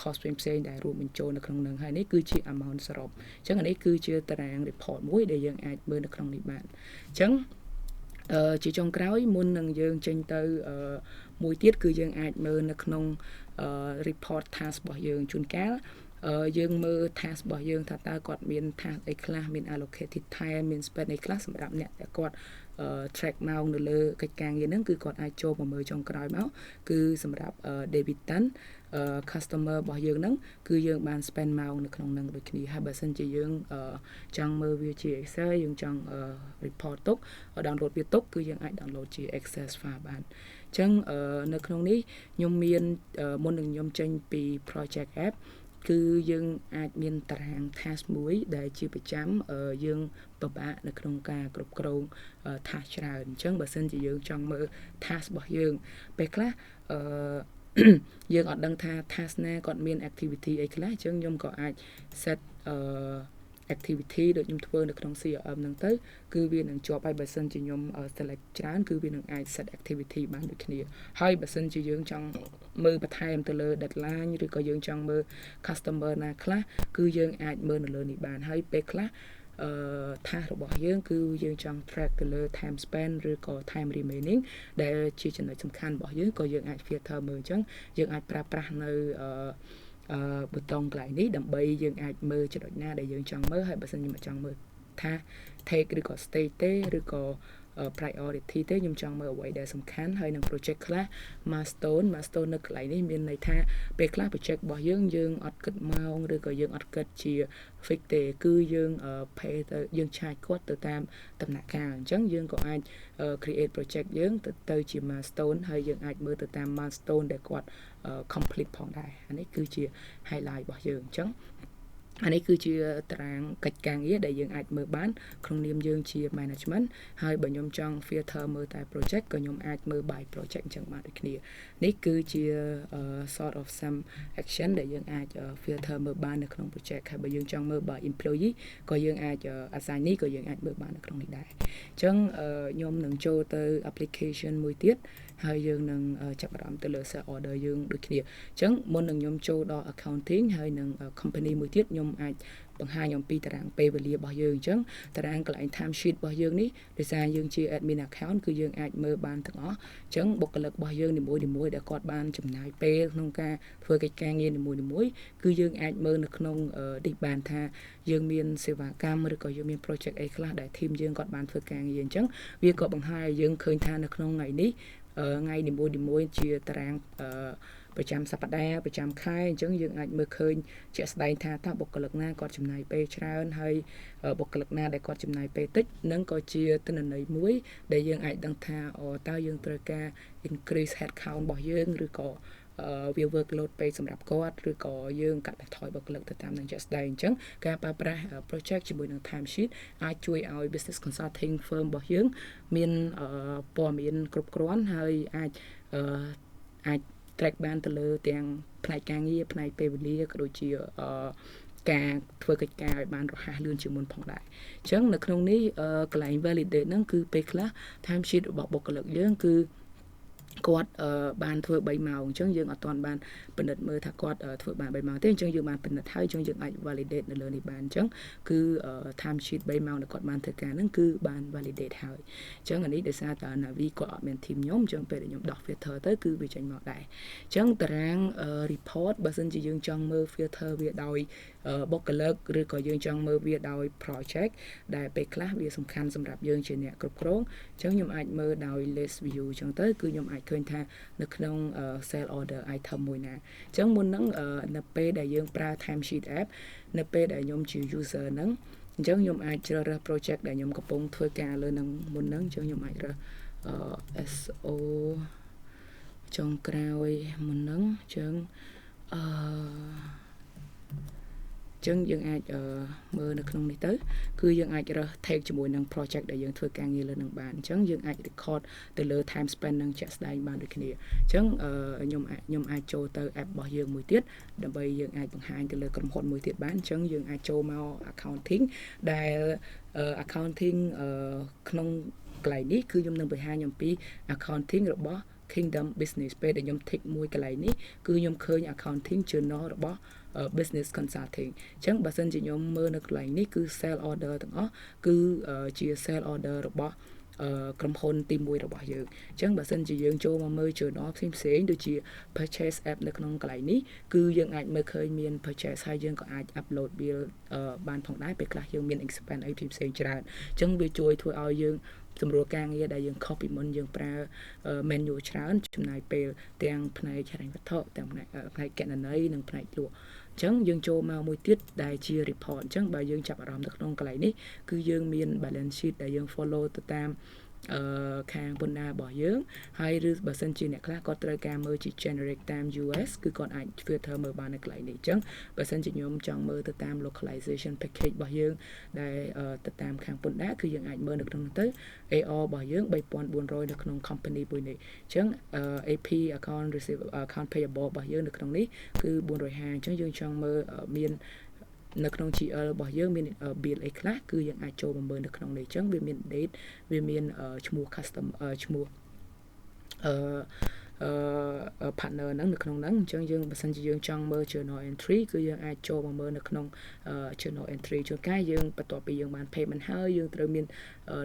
cost ផ្សេងៗដែលរួមបញ្ចូលនៅក្នុងនឹងហើយនេះគឺជា amount សរុបអញ្ចឹងអានេះគឺជាតារាង report មួយដែលយើងអាចមើលនៅក្នុងនេះបានអញ្ចឹងជាចុងក្រោយមុននឹងយើងចេញទៅមួយទៀតគឺយើងអាចមើលនៅក្នុង report task របស់យើងជួនកាលយើងមើល task របស់យើងថាតើគាត់មាន task អីខ្លះមាន allocated time មាន spend អីខ្លះសម្រាប់អ្នកដែលគាត់ track ម៉ោងនៅលើកិច្ចការងារហ្នឹងគឺគាត់អាចចូលមកមើលចុងក្រោយមកគឺសម្រាប់ David Tan customer របស់យើងហ្នឹងគឺយើងបាន spend ម៉ោងនៅក្នុងហ្នឹងដូចគ្នាហើយបើសិនជាយើងចង់មើលវាជា Excel យើងចង់ report ទុក download វាទុកគឺយើងអាច download ជា Excel file បានអញ្ចឹងនៅក្នុងនេះខ្ញុំមានមុននឹងខ្ញុំចេញពី project app គឺយើងអាចមានតារាង task មួយដែលជាប្រចាំយើងពិបាកនៅក្នុងការគ្រប់គ្រង task ច្រើនអញ្ចឹងបើសិនជាយើងចង់មើល task របស់យើងពេលខ្លះយើងអត់ដឹងថា task ណាគាត់មាន activity អីខ្លះអញ្ចឹងខ្ញុំក៏អាច set activity ដូចខ្ញុំធ្វើនៅក្នុង CRM ហ្នឹងទៅគឺវានឹងជាប់ហើយបើសិនជាខ្ញុំ select ច្រើនគឺវានឹងអាច set activity បានដូចគ្នាហើយបើសិនជាយើងចង់មើលបន្ថែមទៅលើ deadline ឬក៏យើងចង់មើល customer ណាខ្លះគឺយើងអាចមើលនៅលើនេះបានហើយពេលខ្លះtask របស់យើងគឺយើងចង់ track ទៅលើ time spend ឬក៏ time remaining ដែលជាចំណុចសំខាន់របស់យើងក៏យើងអាច filter មើលអញ្ចឹងយើងអាចប្រើប្រាស់នៅប៊ូតុងកន្លែងនេះដើម្បីយើងអាចមើលចំណុចណាដែលយើងចង់មើលហើយបើសិនខ្ញុំចង់មើលថា take ឬក៏ stage ទេឬក៏ priority ទេខ្ញុំចង់មើលអ្វីដែលសំខាន់ហើយនឹង project ខ្លះ milestone នៅកន្លែងនេះមានន័យថាពេលខ្លះ project របស់យើងអត់គិតម៉ោងឬក៏យើងអត់គិតជា fix ទេគឺយើង pay ទៅយើង charge គាត់ទៅតាមដំណាក់កាលអញ្ចឹងយើងក៏អាច create project យើងទៅជា milestone ហើយយើងអាចមើលទៅតាម milestone ដែលគាត់ complete ផងដែរអានេះគឺជា highlight របស់យើងអញ្ចឹងអានេះគឺជាតារាងកិច្ចការងារដែលយើងអាចមើលបានក្នុងនាមយើងជា management ហើយបើខ្ញុំចង់ filter មើលតែ project ក៏ខ្ញុំអាចមើល by project អញ្ចឹងបានដូចគ្នានេះគឺជា sort of some action ដែលយើងអាច filter មើលបាននៅក្នុង project ហើយបើយើងចង់មើល by employee ក៏យើងអាច assign នេះក៏យើងអាចមើលបាននៅក្នុងនេះដែរអញ្ចឹងខ្ញុំនឹងចូលទៅ application មួយទៀតហើយយើងនឹងចាប់អារម្មណ៍ទៅលើ sale order យើងដូចគ្នាអញ្ចឹងមុននឹងខ្ញុំចូលដល់ accounting ហើយនឹង company មួយទៀតខ្ញុំអាចបង្ហាញអំពីតារាងពេលវេលារបស់យើងអញ្ចឹងតារាងកន្លែង time sheet របស់យើងនេះដោយសារយើងជា admin account គឺយើងអាចមើលបានទាំងអស់អញ្ចឹងបុគ្គលិករបស់យើងនីមួយៗដែលគាត់បានចំណាយពេលក្នុងការធ្វើកិច្ចការងារនីមួយៗគឺយើងអាចមើលនៅក្នុងនេះបានថាយើងមានសេវាកម្មឬក៏យើងមាន project អីខ្លះដែល team យើងគាត់បានធ្វើការងារអញ្ចឹងវាក៏បង្ហាញឲ្យយើងឃើញថានៅក្នុងថ្ងៃនេះ ថ្ងៃនីមួយៗជាតារាងប្រចាំសប្តាហ៍ប្រចាំខែអញ្ចឹងយើងអាចមើលឃើញជាក់ស្ដែងថាតើបុគ្គលិកណាគាត់ចំណាយពេលច្រើនហើយបុគ្គលិកណាដែលគាត់ចំណាយពេលតិចនឹងក៏ជាទិន្នន័យមួយដែលយើងអាចដឹងថាតើយើងត្រូវការ increase head count របស់យើងឬក៏វា workload ពេកសម្រាប់គាត់ឬក៏យើងកាត់បន្ថយបុគ្គលិកទៅតាមនឹងជាក់ស្ដែងអញ្ចឹងការប្រើប្រាស់ project ជាមួយនឹង timesheet អាចជួយឲ្យ business consulting firm របស់យើងមានព័ត៌មានគ្រប់គ្រាន់ហើយអាច track បានទៅលើទាំងផ្នែកការងារផ្នែកពេលវេលាក៏ដូចជាការធ្វើកិច្ចការឲ្យបានរហ័សលឿនជាងមុនផងដែរអញ្ចឹងនៅក្នុងនេះកន្លែង validate ហ្នឹងគឺពេលខ្លះ timesheet របស់បុគ្គលិកយើងគឺគាត់បានធ្វើ3ម៉ោងអញ្ចឹងយើងអត់ទាន់បានពិនិត្យមើលថាគាត់ធ្វើបាន3ម៉ោងទេអញ្ចឹងយើងបានពិនិត្យហើយអញ្ចឹងយើងអាច validate នៅលើនេះបានអញ្ចឹងគឺ time sheet 3ម៉ោងដែលគាត់បានធ្វើការហ្នឹងគឺបាន validate ហើយអញ្ចឹងអានេះដោយសារតែ Navi គាត់អត់មាន team ខ្ញុំអញ្ចឹងពេលដែលខ្ញុំដោះ filter ទៅគឺវាចេញមកដែរអញ្ចឹងតារាង report បើសិនជាយើងចង់មើល filter វាដោយបុគ្គលិកឬក៏យើងចង់មើលវាដោយ project ដែលពេលខ្លះវាសំខាន់សម្រាប់យើងជាអ្នកគ្រប់គ្រងអញ្ចឹងខ្ញុំអាចមើលដោយ list view អញ្ចឹងទៅគឺខ្ញុំអាចឃើញថានៅក្នុង sale order item មួយណាអញ្ចឹងមុនហ្នឹងនៅពេលដែលយើងប្រើ timesheet app នៅពេលដែលខ្ញុំជា user ហ្នឹងអញ្ចឹងខ្ញុំអាចជ្រើសរើស project ដែលខ្ញុំកំពុងធ្វើការលើនឹងមុនហ្នឹងអញ្ចឹងខ្ញុំអាចរើស SO ចុងក្រោយមុនហ្នឹងអញ្ចឹងចឹងយើងអាចមើលនៅក្នុងនេះទៅគឺយើងអាចរើស take ជាមួយនឹង project ដែលយើងធ្វើការងារលើនឹងបានអញ្ចឹងយើងអាច record ទៅលើ time spend នឹងជាក់ស្ដែងបានដូចគ្នាអញ្ចឹងខ្ញុំអាចចូលទៅ app របស់យើងមួយទៀតដើម្បីយើងអាចបង្ហាញទៅលើក្រុមហ៊ុនមួយទៀតបានអញ្ចឹងយើងអាចចូលមក accounting ដែល accounting ក្នុងកន្លែងនេះគឺខ្ញុំនឹងបង្ហាញអំពី accounting របស់ Kingdom Business ពេលដែលខ្ញុំ tick មួយកន្លែងនេះគឺខ្ញុំឃើញ accounting journal របស់business consulting អញ្ចឹងបើសិនជាខ្ញុំមើលនៅកន្លែងនេះគឺ sale order ទាំងអស់គឺជា sale order របស់ក្រុមហ៊ុនទី1របស់យើងអញ្ចឹងបើសិនជាយើងចូលមកមើល journal ផ្សេងដូចជា purchase app នៅក្នុងកន្លែងនេះគឺយើងអាចមើលឃើញមាន purchase ហើយយើងក៏អាច upload bill បានផងដែរពេលខ្លះយើងមាន expense អីផ្សេងៗច្រើនអញ្ចឹងវាជួយធ្វើឲ្យយើងសម្រួលការងារដែលយើងខុសពីមុនយើងប្រើ menu ច្រើនចំណាយពេលទាំងផ្នែកហិរញ្ញវត្ថុទាំងផ្នែកគណនេយ្យនិងផ្នែកលក់អញ្ចឹងយើងចូលមកមួយទៀតដែលជា report អញ្ចឹងបើយើងចាប់អារម្មណ៍នៅក្នុងកន្លែងនេះគឺយើងមាន balance sheet ដែលយើង follow ទៅតាមខាងពន្ធដាររបស់យើងហើយឬបើសិនជាអ្នកខ្លះគាត់ត្រូវការមើលជា generic តាម US គឺគាត់អាច filter មើលបាននៅកន្លែងនេះអញ្ចឹងបើសិនជាខ្ញុំចង់មើលទៅតាម localization package របស់យើងដែលទៅតាមខាងពន្ធដារគឺយើងអាចមើលនៅក្នុងនោះទៅ AR របស់យើង3400នៅក្នុង company មួយនេះអញ្ចឹង AP account receivable account payable របស់យើងនៅក្នុងនេះគឺ450អញ្ចឹងយើងចង់មើលមាននៅក្នុង GL របស់យើងមាន bill អីខ្លះគឺយើងអាចចូលមកមើលនៅក្នុងនេះអញ្ចឹងវាមាន date វាមានឈ្មោះ custom ឈ្មោះpartner ហ្នឹងនៅក្នុងហ្នឹងអញ្ចឹងយើងបើសិនជាយើងចង់មើល journal entry គឺយើងអាចចូលមកមើលនៅក្នុង journal entry ជួនកាលយើងបន្ទាប់ពីយើងបាន payment ហើយយើងត្រូវមាន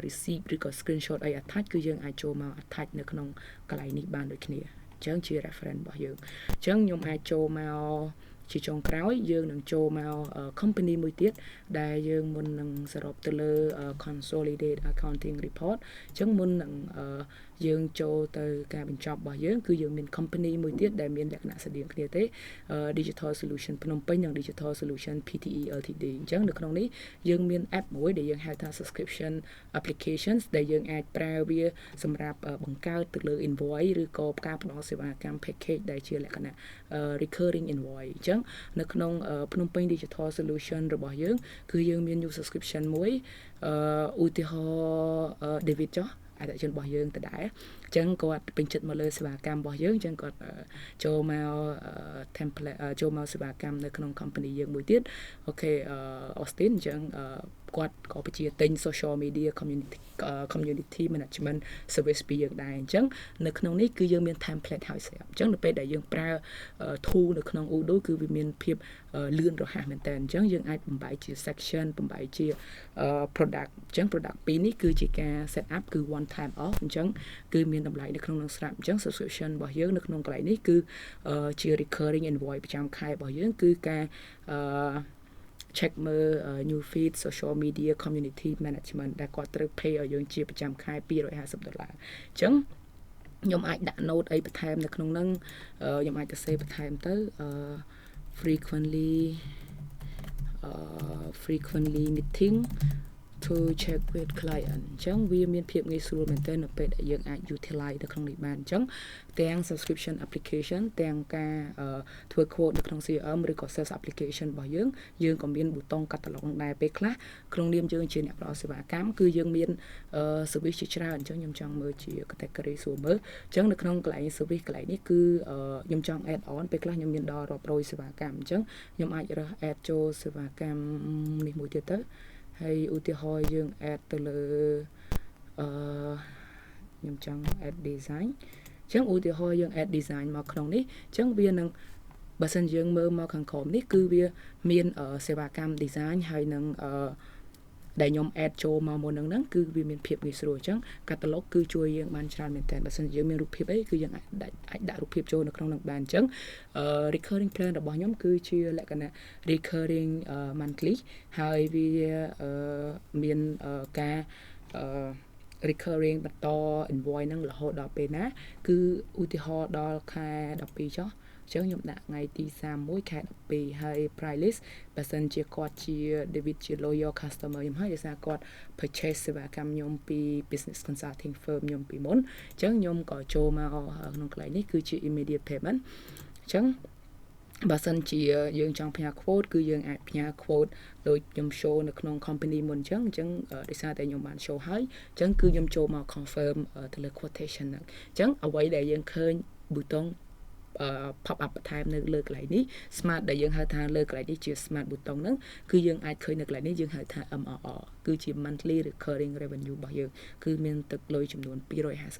receipt ឬក៏ screenshot អី attach គឺយើងអាចចូលមក attach នៅក្នុងកន្លែងនេះបានដូចគ្នាអញ្ចឹងជា reference របស់យើងអញ្ចឹងខ្ញុំអាចចូលមកជាចុងក្រោយយើងនឹងចូលមក company មួយទៀតដែលយើងមុននឹងសរុបទៅលើ consolidate accounting report អញ្ចឹងមុននឹងយើងចូលទៅការបញ្ចប់របស់យើងគឺយើងមាន company មួយទៀតដែលមានលក្ខណៈស្តៀងគ្នាទេ Digital Solution ភ្នំពេញនិង Digital Solution PTE Ltd អញ្ចឹងនៅក្នុងនេះយើងមាន app មួយដែលយើងហៅថា subscription applications ដែលយើងអាចប្រើវាសម្រាប់បង្កើតទៅលើ invoice ឬក៏ការផ្ដល់សេវាកម្ម package ដែលជាលក្ខណៈ recurring invoice អញ្ចឹងនៅក្នុងភ្នំពេញ Digital Solution របស់យើងគឺយើងមាន new subscription មួយឧទាហរណ៍ David ចុះអតិថិជនរបស់យើងទៅដែរអញ្ចឹងគាត់ពេញចិត្តមកលើសេវាកម្មរបស់យើងអញ្ចឹងគាត់ចូលមក template ចូលមកសេវាកម្មនៅក្នុង company យើងមួយទៀតអូខេ Austin អញ្ចឹងគាត់ក៏ជាទិញ social media community management service ពីយើងដែរអញ្ចឹងនៅក្នុងនេះគឺយើងមាន template ហើយស្រាប់អញ្ចឹងនៅពេលដែលយើងប្រើ tool នៅក្នុង Odoo គឺវាមានភាពលឿនរហ័សមែនតើអញ្ចឹងយើងអាចបំបែកជា section បំបែកជា product អញ្ចឹង product ពីរនេះគឺជាការ set up គឺ one time off អញ្ចឹងគឺមានតម្លៃនៅក្នុងនឹងស្រាប់អញ្ចឹង subscription របស់យើងនៅក្នុងកន្លែងនេះគឺជា recurring invoice ប្រចាំខែរបស់យើងគឺការcheck មើល new feed social media community management ដែលគាត់ត្រូវ pay ឲ្យយើងជាប្រចាំខែ$250អញ្ចឹង ខ្ញុំអាចដាក់ note អីបន្ថែមនៅក្នុងហ្នឹងខ្ញុំអាចទៅ save បន្ថែមទៅfrequently frequently meeting to check with client អញ្ចឹងវាមានភាពងាយស្រួលមែនទែននៅពេលដែលយើងអាច utilize នៅក្នុងនេះបានអញ្ចឹងទាំង subscription application ទាំងការធ្វើ quote នៅក្នុង CRM ឬក៏ sales application របស់យើងក៏មានប៊ូតុង catalog ដែរពេលខ្លះក្នុងនាមយើងជាអ្នកផ្ដល់សេវាកម្មគឺយើងមានservice ជាច្រើនអញ្ចឹងខ្ញុំចង់មើលជា category សួរមើលអញ្ចឹងនៅក្នុងកន្លែង service កន្លែងនេះគឺខ្ញុំចង់ add on ពេលខ្លះខ្ញុំមានដល់រាប់រយសេវាកម្មអញ្ចឹងខ្ញុំអាចរើស add ចូលសេវាកម្មនេះមួយទៀតទៅហើយឧទាហរណ៍យើង add ទៅលើខ្ញុំចង់ add design អញ្ចឹងឧទាហរណ៍យើង add design មកក្នុងនេះអញ្ចឹងវានឹងបើសិនយើងមើលមកខាងក្រោមនេះគឺវាមានសេវាកម្ម design ហើយនឹងដែលខ្ញុំ add ចូលមកមុនហ្នឹងគឺវាមានភាពងាយស្រួលអញ្ចឹង catalog គឺជួយយើងបានច្រើនមែនតើបើសិនយើងមានរូបភាពអីគឺយើងអាចដាក់រូបភាពចូលនៅក្នុងហ្នឹងបានអញ្ចឹងrecurring plan របស់ខ្ញុំគឺជាលក្ខណៈ recurring monthly ហើយវាមានការrecurring បន្ត invoice ហ្នឹងរហូតដល់ពេលណាគឺឧទាហរណ៍ដល់ខែ12ចុះអញ្ចឹងខ្ញុំដាក់ថ្ងៃទី31ខែ12ហើយ price list បើសិនជាគាត់ជា David ជា loyal customer ខ្ញុំហើយដោយសារគាត់ purchase សេវាកម្មខ្ញុំពី business consulting firm ខ្ញុំពីមុនអញ្ចឹងខ្ញុំក៏ចូលមកក្នុងកន្លែងនេះគឺជា immediate payment អញ្ចឹងបើសិនជាយើងចង់ផ្ញើ quote គឺយើងអាចផ្ញើ quote ដូចខ្ញុំ show នៅក្នុង company មុនអញ្ចឹងដោយសារតែខ្ញុំបាន show ហើយអញ្ចឹងគឺខ្ញុំចូលមក confirm ទៅលើ quotation ហ្នឹងអញ្ចឹងអ្វីដែលយើងឃើញ button pop up បន្ថែមនៅលើកន្លែងនេះ smart ដែលយើងហៅថាលើកន្លែងនេះជា smart button ហ្នឹងគឺយើងអាចឃើញនៅកន្លែងនេះយើងហៅថា MRR គឺជា monthly recurring revenue របស់យើងគឺមានទឹកលុយចំនួន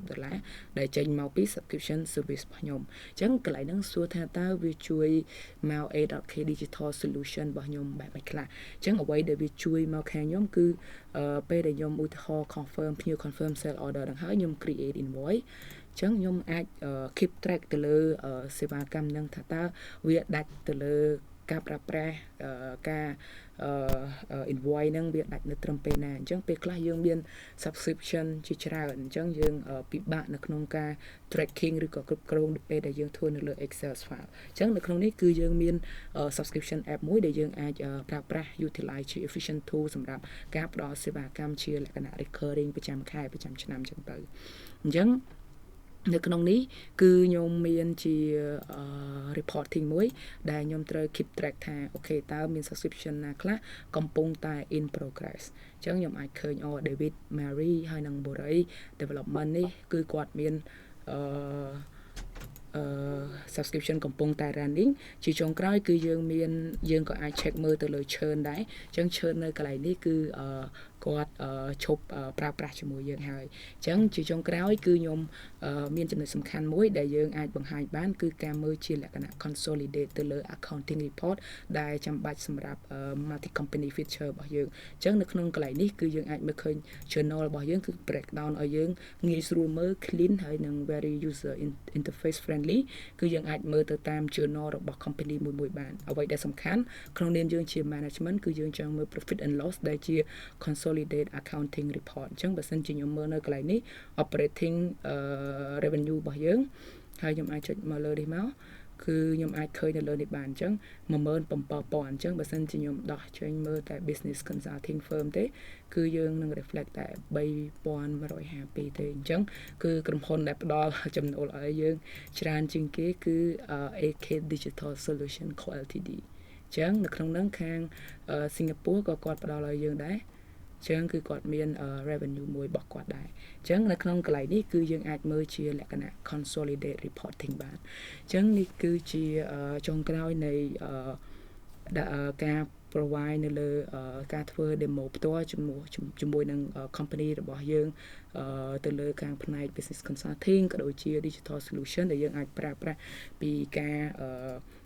$250ដែលចេញមកពី subscription service របស់ខ្ញុំអញ្ចឹងកន្លែងហ្នឹងសួរថាតើវាជួយមក A.K Digital Solution របស់ខ្ញុំបែបម៉េចខ្លះអញ្ចឹងអ្វីដែលវាជួយមកខាងខ្ញុំគឺពេលដែលខ្ញុំឧទាហរណ៍ confirm sale order ហ្នឹងហើយខ្ញុំ create invoiceអញ្ចឹងខ្ញុំអាច keep track ទៅលើសេវាកម្មហ្នឹងថាតើវាដាច់ទៅលើការប្រើប្រាស់ការinvoice ហ្នឹងវាដាច់នៅត្រឹមពេលណាអញ្ចឹងពេលខ្លះយើងមាន subscription ជាច្រើនអញ្ចឹងយើងពិបាកនៅក្នុងការ tracking ឬក៏គ្រប់គ្រងពេលដែលយើងធ្វើនៅលើ Excel file អញ្ចឹងនៅក្នុងនេះគឺយើងមាន subscription app មួយដែលយើងអាចប្រើប្រាស់ utilize ជា efficient tool សម្រាប់ការផ្ដល់សេវាកម្មជាលក្ខណៈ recurring ប្រចាំខែប្រចាំឆ្នាំអញ្ចឹងទៅអញ្ចឹងនៅក្នុងនេះគឺខ្ញុំមានជា reporting មួយដែលខ្ញុំត្រូវ keep track ថាអូខេតើមាន subscription ណាខ្លះកំពុងតែ in progress អញ្ចឹងខ្ញុំអាចឃើញDavid Mary ហើយនិង Boray development នេះគឺគាត់មានsubscription កំពុងតែ running ជាចុងក្រោយគឺយើងក៏អាច check មើលទៅលើ churn ដែរអញ្ចឹង churn នៅកន្លែងនេះគឺគាត់ឈប់ប្រើប្រាស់ជាមួយយើងហើយអញ្ចឹងជាចុងក្រោយគឺខ្ញុំមានចំណុចសំខាន់មួយដែលយើងអាចបង្ហាញបានគឺការមើលជាលក្ខណៈ consolidate ទៅលើ accounting report ដែលចាំបាច់សម្រាប់ multi company feature របស់យើងអញ្ចឹងនៅក្នុងកន្លែងនេះគឺយើងអាចមើលឃើញ journal របស់យើងគឺ breakdown ឲ្យយើងងាយស្រួលមើល clean ហើយនិង very user interface friendly គឺយើងអាចមើលទៅតាម journal របស់ company មួយបានអ្វីដែលសំខាន់ក្នុងនាមយើងជា management គឺយើងចង់មើល profit and loss ដែលជា consolidate accounting report អញ្ចឹងបើសិនជាខ្ញុំមើលនៅកន្លែងនេះ operating revenue របស់យើងហើយខ្ញុំអាចចុចមកលើនេះមកគឺខ្ញុំអាចឃើញនៅលើនេះបានអញ្ចឹង17000អញ្ចឹងបើសិនជាខ្ញុំដោះចេញមើលតែ business consulting firm ទេគឺយើងនឹង reflect តែ3152ទេអញ្ចឹងគឺក្រុមហ៊ុនដែលផ្ដល់ចំណូលឲ្យយើងច្រើនជាងគេគឺ AK Digital Solution Co Ltd អញ្ចឹងនៅក្នុងហ្នឹងខាងសិង្ហបុរីក៏គាត់ផ្ដល់ឲ្យយើងដែរអញ្ចឹងគឺគាត់មាន revenue មួយរបស់គាត់ដែរអញ្ចឹងនៅក្នុងកន្លែងនេះគឺយើងអាចមើលជាលក្ខណៈ consolidate reporting បានអញ្ចឹងនេះគឺជាចុងក្រោយនៃការ provide នៅលើការធ្វើ demo ផ្ទាល់ជាមួយនឹង company របស់យើងទៅលើខាងផ្នែក business consulting ក៏ដូចជា digital solution ដែលយើងអាចប្រើប្រាស់ពីការ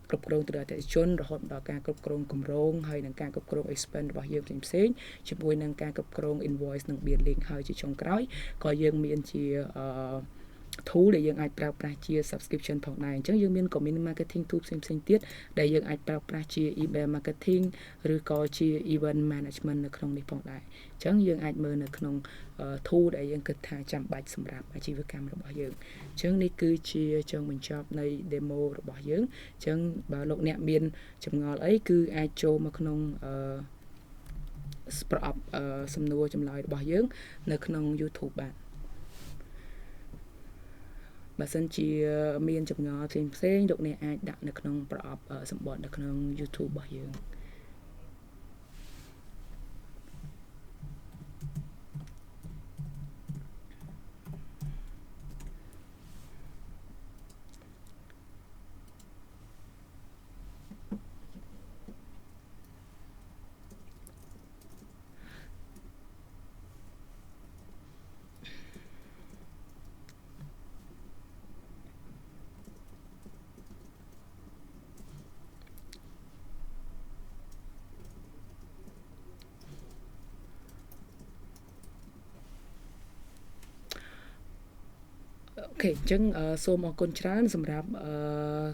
គ្រប់គ្រងទៅដល់អតិថិជនរហូតដល់ការគ្រប់គ្រងគម្រោងហើយនិងការគ្រប់គ្រង expense របស់យើងផ្សេងៗជាមួយនឹងការគ្រប់គ្រង invoice និង billing ហើយជាចុងក្រោយក៏យើងមានជា tool ដែលយើងអាចប្រើប្រាស់ជា subscription ផងដែរអញ្ចឹងយើងមាន community marketing tool ផ្សេងៗទៀតដែលយើងអាចប្រើប្រាស់ជា email marketing ឬក៏ជា event management នៅក្នុងនេះផងដែរអញ្ចឹងយើងអាចមើលនៅក្នុង tool ដែលយើងគិតថាចាំបាច់សម្រាប់អាជីវកម្មរបស់យើងអញ្ចឹងនេះគឺជាចុងបញ្ចប់នៃ demo របស់យើងអញ្ចឹងបើលោកអ្នកមានចម្ងល់អីគឺអាចចូលមកក្នុងប្រអប់សំណួរចម្លើយរបស់យើងនៅក្នុង YouTube បាទបើសិនជាមានចម្ងល់ផ្សេងៗលោកអ្នកអាចដាក់នៅក្នុងប្រអប់សម្បត្តិនៅក្នុង YouTube របស់យើងអូខេអញ្ចឹងសូមអរគុណច្រើនសម្រាប់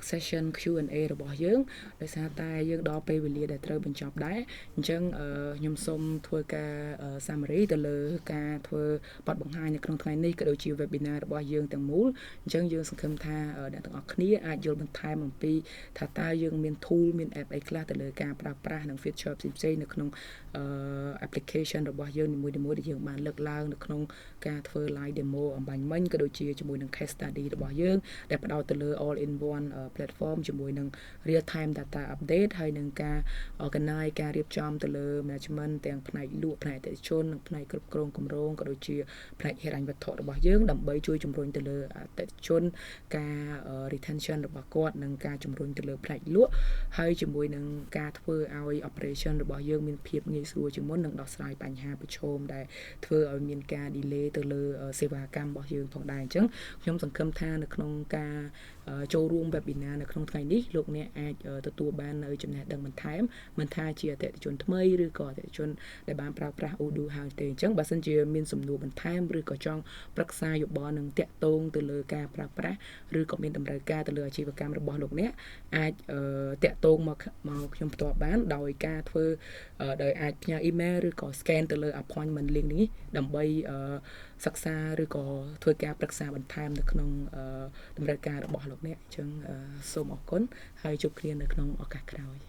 session Q&A របស់យើងដោយសារតែយើងដល់ពេលវេលាដែលត្រូវបញ្ចប់ដែរអញ្ចឹងខ្ញុំសូមធ្វើការ summary ទៅលើការធ្វើបទបង្ហាញនៅក្នុងថ្ងៃនេះក៏ដូចជា webinar របស់យើងទាំងមូលអញ្ចឹងយើងសង្ឃឹមថាអ្នកទាំងអស់គ្នាអាចយល់បន្ថែមអំពីថាតើយើងមាន tool មាន app អីខ្លះទៅលើការប្រើប្រាស់និង feature ផ្សេងៗនៅក្នុង application របស់យើងនីមួយៗដែលយើងបានលើកឡើងនៅក្នុងការធ្វើ live demo អំបញ្ញមិញក៏ដូចជាជាមួយនឹង case study របស់យើងដែលផ្ដោតទៅលើ all in one platform ជាមួយនឹង real time data update ហើយនឹងការ organize ការរៀបចំទៅលើ management ទាំងផ្នែកលក់ផ្នែកអតិថិជននិងផ្នែកគ្រប់គ្រងគម្រោងក៏ដូចជាផ្នែកហិរញ្ញវត្ថុរបស់យើងដើម្បីជួយជំរុញទៅលើអតិថិជនការ retention របស់គាត់និងការជំរុញទៅលើផ្នែកលក់ហើយជាមួយនឹងការធ្វើឲ្យ operation របស់យើងមានភាពងាយស្រួលជាងមុននិងដោះស្រាយបញ្ហាប្រឈមដែលធ្វើឲ្យមានការ delay ទៅលើសេវាកម្មរបស់យើងផងដែរអញ្ចឹងខ្ញុំសង្ឃឹមថានៅក្នុងការចូលរួម webinar នៅក្នុងថ្ងៃនេះលោកអ្នកអាចទទួលបាននៅចំណេះដឹងបន្ថែមមិនថាជាអតិថិជនថ្មីឬក៏អតិថិជនដែលបានប្រើប្រាស់ Odoo ហើយទេអញ្ចឹងបើសិនជាមានសំណួរបន្ថែមឬក៏ចង់ប្រឹក្សាយោបល់នឹងតាក់ទងទៅលើការប្រើប្រាស់ឬក៏មានតម្រូវការទៅលើអាជីវកម្មរបស់លោកអ្នកអាចតាក់ទងមកខ្ញុំផ្ទាល់បានដោយការធ្វើដោយអាចផ្ញើ email ឬក៏ scan ទៅលើ appointment link នេះដើម្បីសិក្សាឬក៏ធ្វើការប្រឹក្សាបន្ថែមនៅក្នុងតម្រូវការរបស់លោកអ្នកអញ្ចឹងសូមអរគុណហើយជួបគ្នានៅក្នុងឱកាសក្រោយ